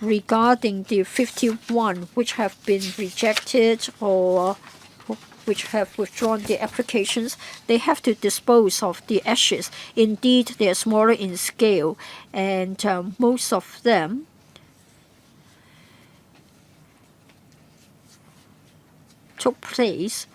Regarding the 51 which have been rejected or which have withdrawn the applications, they have to dispose of the ashes. Indeed, they are smaller in scale, and most of them took place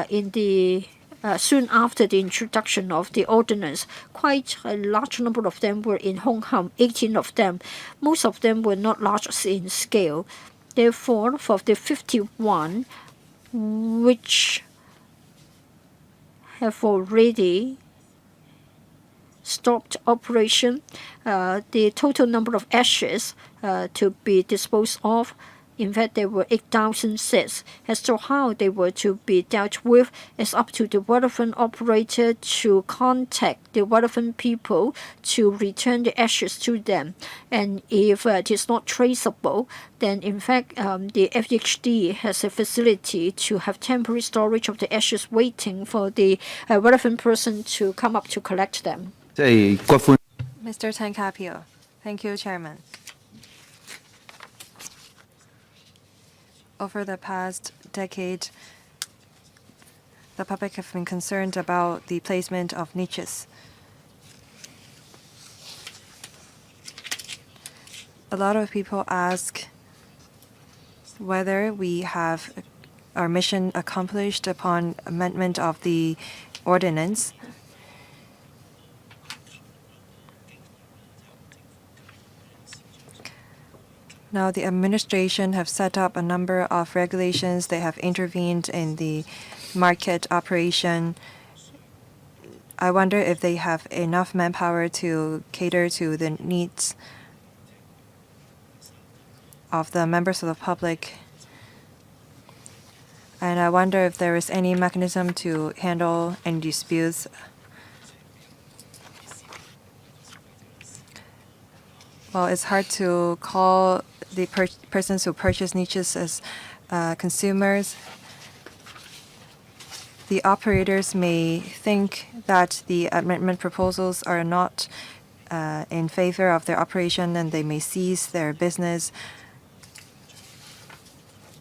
in the soon after the introduction of the ordinance. Quite a large number of them were in Hong Kong, 18 of them. Most of them were not large in scale. Therefore, for the 51 which have already stopped operation, the total number of ashes to be disposed of, in fact, there were 8,000 sets. As to how they were to be dealt with, it's up to the relevant operator to contact the relevant people to return the ashes to them. And if it is not traceable, then in fact, the FHD has a facility to have temporary storage of the ashes waiting for the relevant person to come up to collect them. Mr. Tan Capio. Thank you, Chairman. Over the past decade, the public have been concerned about the placement of niches. A lot of people ask whether we have our mission accomplished upon amendment of the ordinance. Now, the administration have set up a number of regulations. They have intervened in the market operation. I wonder if they have enough manpower to cater to the needs of the members of the public. And I wonder if there is any mechanism to handle any disputes. Well, it's hard to call the persons who purchase niches as consumers. The operators may think that the amendment proposals are not in favor of their operation, and they may cease their business.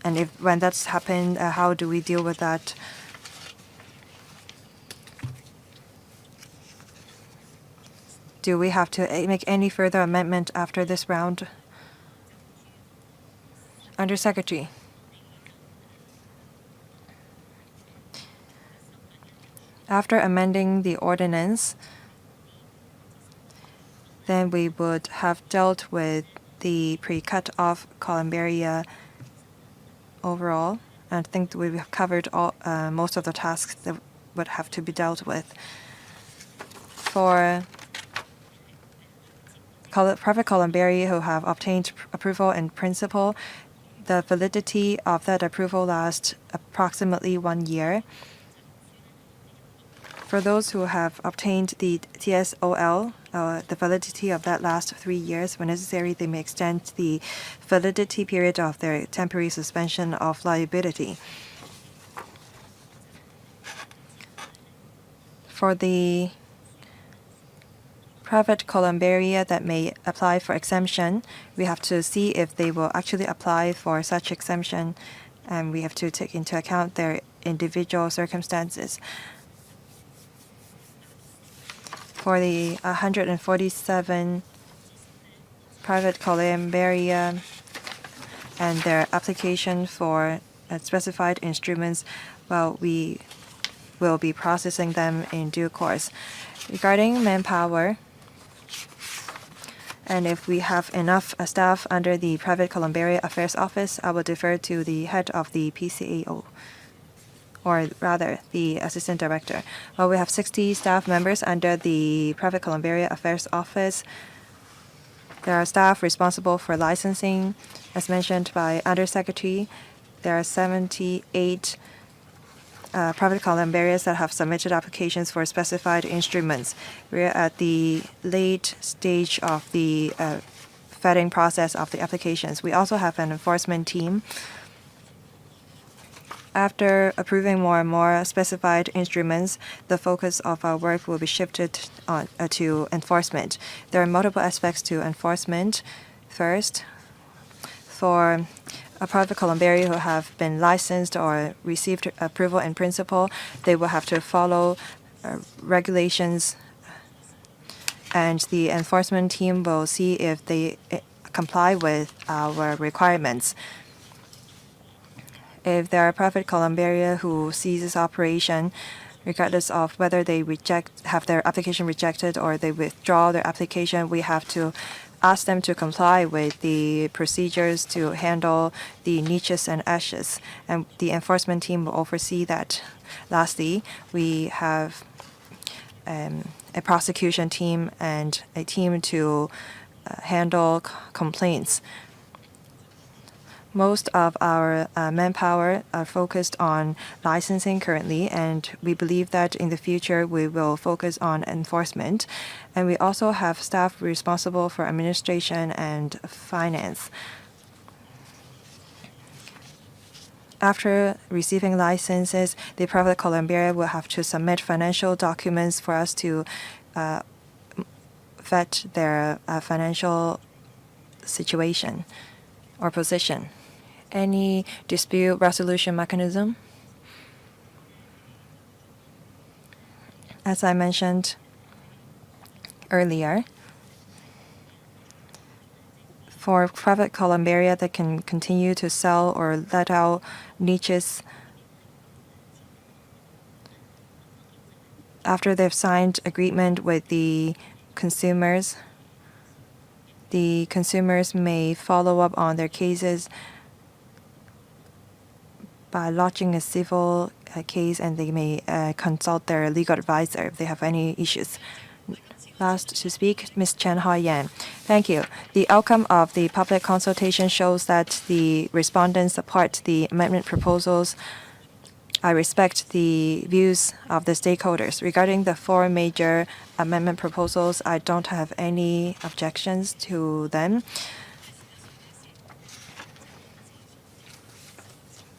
And when that's happened, how do we deal with that? Do we have to make any further amendment after this round? Undersecretary. After amending the ordinance, then we would have dealt with the pre-cut-off columbaria overall. And I think we've covered most of the tasks that would have to be dealt with. For private columbaria who have obtained approval in principle, the validity of that approval lasts approximately 1 year. For those who have obtained the TSOL, the validity of that lasts 3 years. When necessary, they may extend the validity period of their temporary suspension of liability. For the private columbaria that may apply for exemption, we have to see if they will actually apply for such exemption, and we have to take into account their individual circumstances. For the 147 private columbaria and their application for specified instruments, well, we will be processing them in due course. Regarding manpower, and if we have enough staff under the Private Columbaria Affairs Office, I will defer to the head of the PCAO, or rather, the Assistant Director. Well, we have 60 staff members under the Private Columbaria Affairs Office. There are staff responsible for licensing, as mentioned by Undersecretary. There are 78 private columbarias that have submitted applications for specified instruments. We're at the late stage of the vetting process of the applications. We also have an enforcement team. After approving more and more specified instruments, the focus of our work will be shifted on, to enforcement. There are multiple aspects to enforcement. First, for a private columbaria who have been licensed or received approval in principle, they will have to follow regulations, and the enforcement team will see if they comply with our requirements. If there are private columbaria who ceases operation, regardless of whether they have their application rejected or they withdraw their application, we have to ask them to comply with the procedures to handle the niches and ashes, and the enforcement team will oversee that. Lastly, we have a prosecution team and a team to handle complaints. Most of our manpower are focused on licensing currently, and we believe that in the future we will focus on enforcement. And we also have staff responsible for administration and finance. After receiving licenses, the private columbaria will have to submit financial documents for us to vet their financial situation or position. any dispute resolution mechanism? As I mentioned earlier, for private columbaria that can continue to sell or let out niches after they've signed agreement with the consumers may follow up on their cases by lodging a civil case, and they may consult their legal advisor if they have any issues. Last to speak, Ms. Chen Hao-Yan. Thank you. The outcome of the public consultation shows that the respondents support the amendment proposals. I respect the views of the stakeholders. Regarding the 4 major amendment proposals, I don't have any objections to them.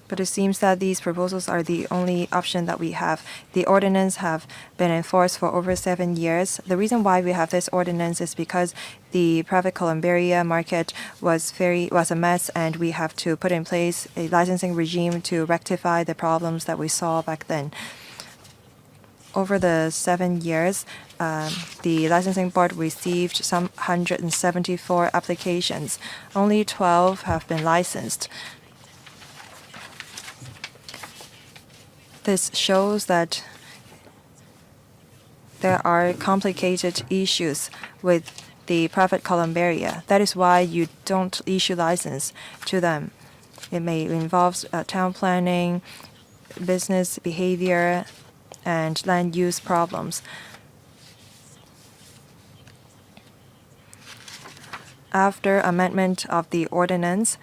But it seems that these proposals are the only option that we have. The ordinance have been enforced for over 7 years. The reason why we have this ordinance is because the private columbaria market was a mess, and we have to put in place a licensing regime to rectify the problems that we saw back then. Over the 7 years, the licensing board received some 174 applications. Only 12 have been licensed. This shows that there are complicated issues with the private columbaria. That is why you don't issue license to them. It may involve town planning, business behavior, and land use problems. After amendment of the ordinance,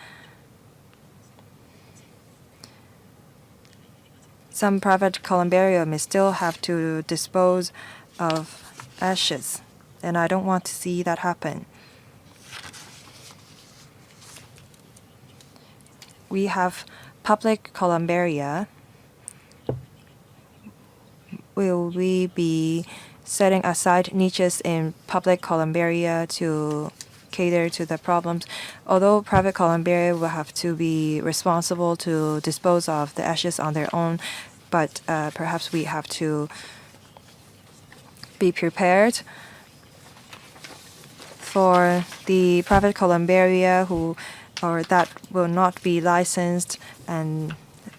some private columbaria may still have to dispose of ashes, and I don't want to see that happen. We have public columbaria. Will we be setting aside niches in public columbaria to cater to the problems? Although private columbaria will have to be responsible to dispose of the ashes on their own, but perhaps we have to be prepared for the private columbaria that will not be licensed and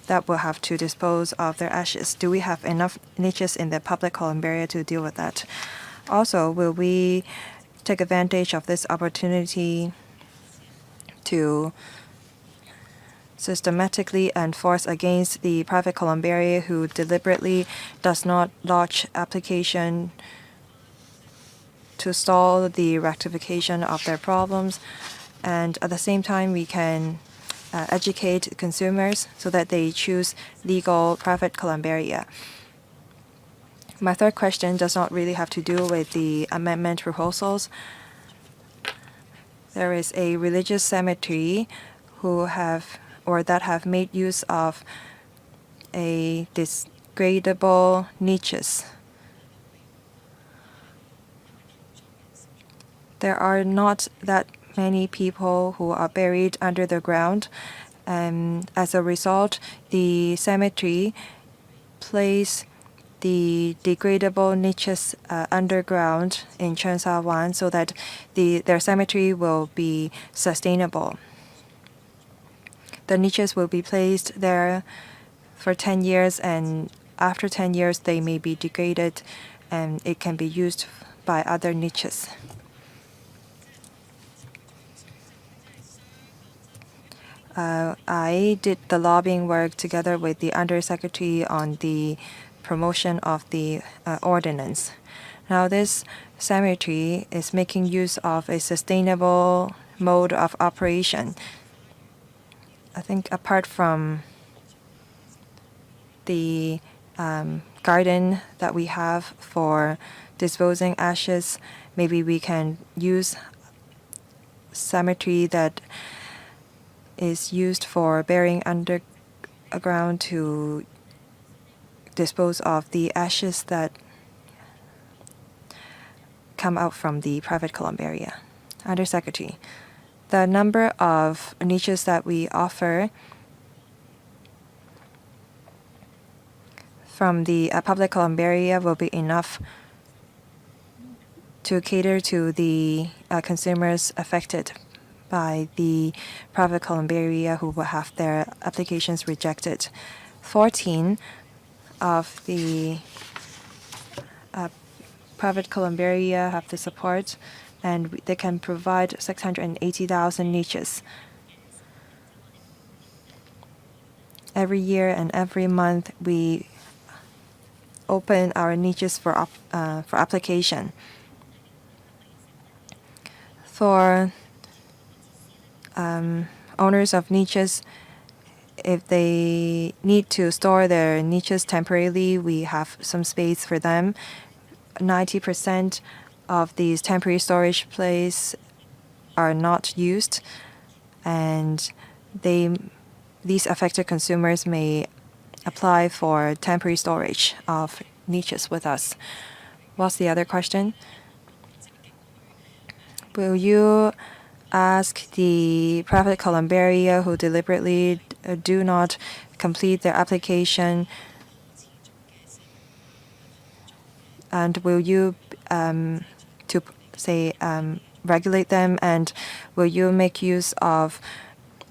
that will have to dispose of their ashes. Do we have enough niches in the public columbaria to deal with that? Also, will we take advantage of this opportunity to systematically enforce against the private columbaria who deliberately does not lodge application to stall the rectification of their problems? And at the same time, we can educate consumers so that they choose legal private columbaria. My third question does not really have to do with the amendment proposals. There is a religious cemetery that have made use of a disgradable niches. There are not that many people who are buried under the ground, and as a result, the cemetery place the degradable niches underground in Cheung Wan so that their cemetery will be sustainable. The niches will be placed there for 10 years, and after 10 years they may be degraded and it can be used by other niches. I did the lobbying work together with the Undersecretary on the promotion of the ordinance. Now this cemetery is making use of a sustainable mode of operation. I think apart from the garden that we have for disposing ashes, maybe we can use cemetery that is used for burying underground to dispose of the ashes that come out from the private columbaria. Undersecretary. the number of niches that we offer from the public columbarium will be enough to cater to the consumers affected by the private columbarium who will have their applications rejected. 14 of the private columbarium have the support, and they can provide 680,000 niches. Every year and every month, we open our niches for application. For owners of niches, if they need to store their niches temporarily, we have some space for them. 90% of these temporary storage places are not used, and these affected consumers may apply for temporary storage of niches with us. What's the other question? Will you ask the private columbarium who deliberately do not complete their application, and will you regulate them, and will you make use of,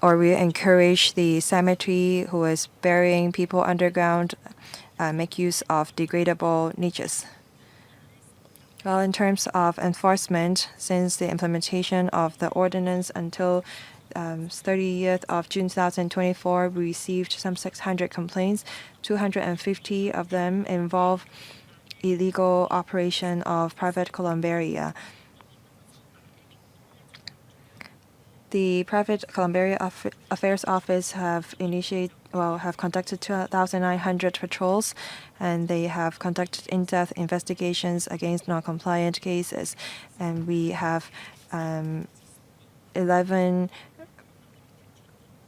or will you encourage the cemetery who is burying people underground make use of degradable niches? Well, in terms of enforcement, since the implementation of the ordinance until 30th of June 2024, we received some 600 complaints. 250 of them involve illegal operation of private columbarium. The Private Columbarium Affairs Office have conducted 2,900 patrols, and they have conducted in-depth investigations against non-compliant cases. And we have 11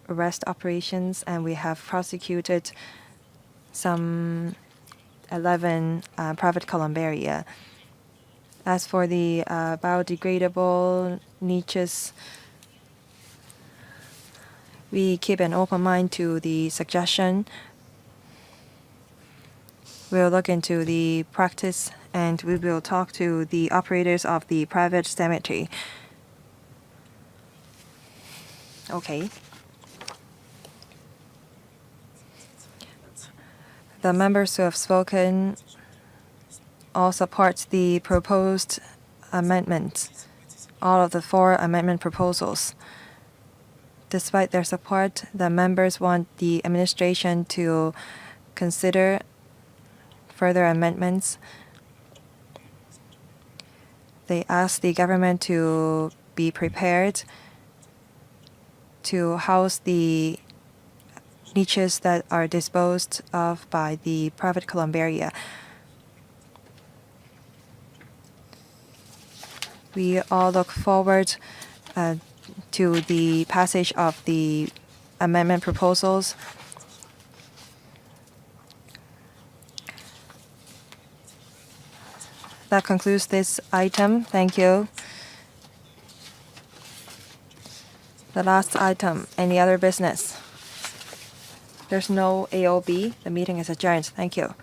arrest operations, and we have prosecuted some 11 private columbarium. As for the biodegradable niches, we keep an open mind to the suggestion. We'll look into the practice, and we will talk to the operators of the private cemetery. Okay. The members who have spoken all support the proposed amendments, all of the 4 amendment proposals. Despite their support, the members want the administration to consider further amendments. They ask the government to be prepared to house the niches that are disposed of by the private columbarium. We all look forward to the passage of the amendment proposals. That concludes this item. Thank you. The last item, any other business? There's no AOB. The meeting is adjourned. Thank you.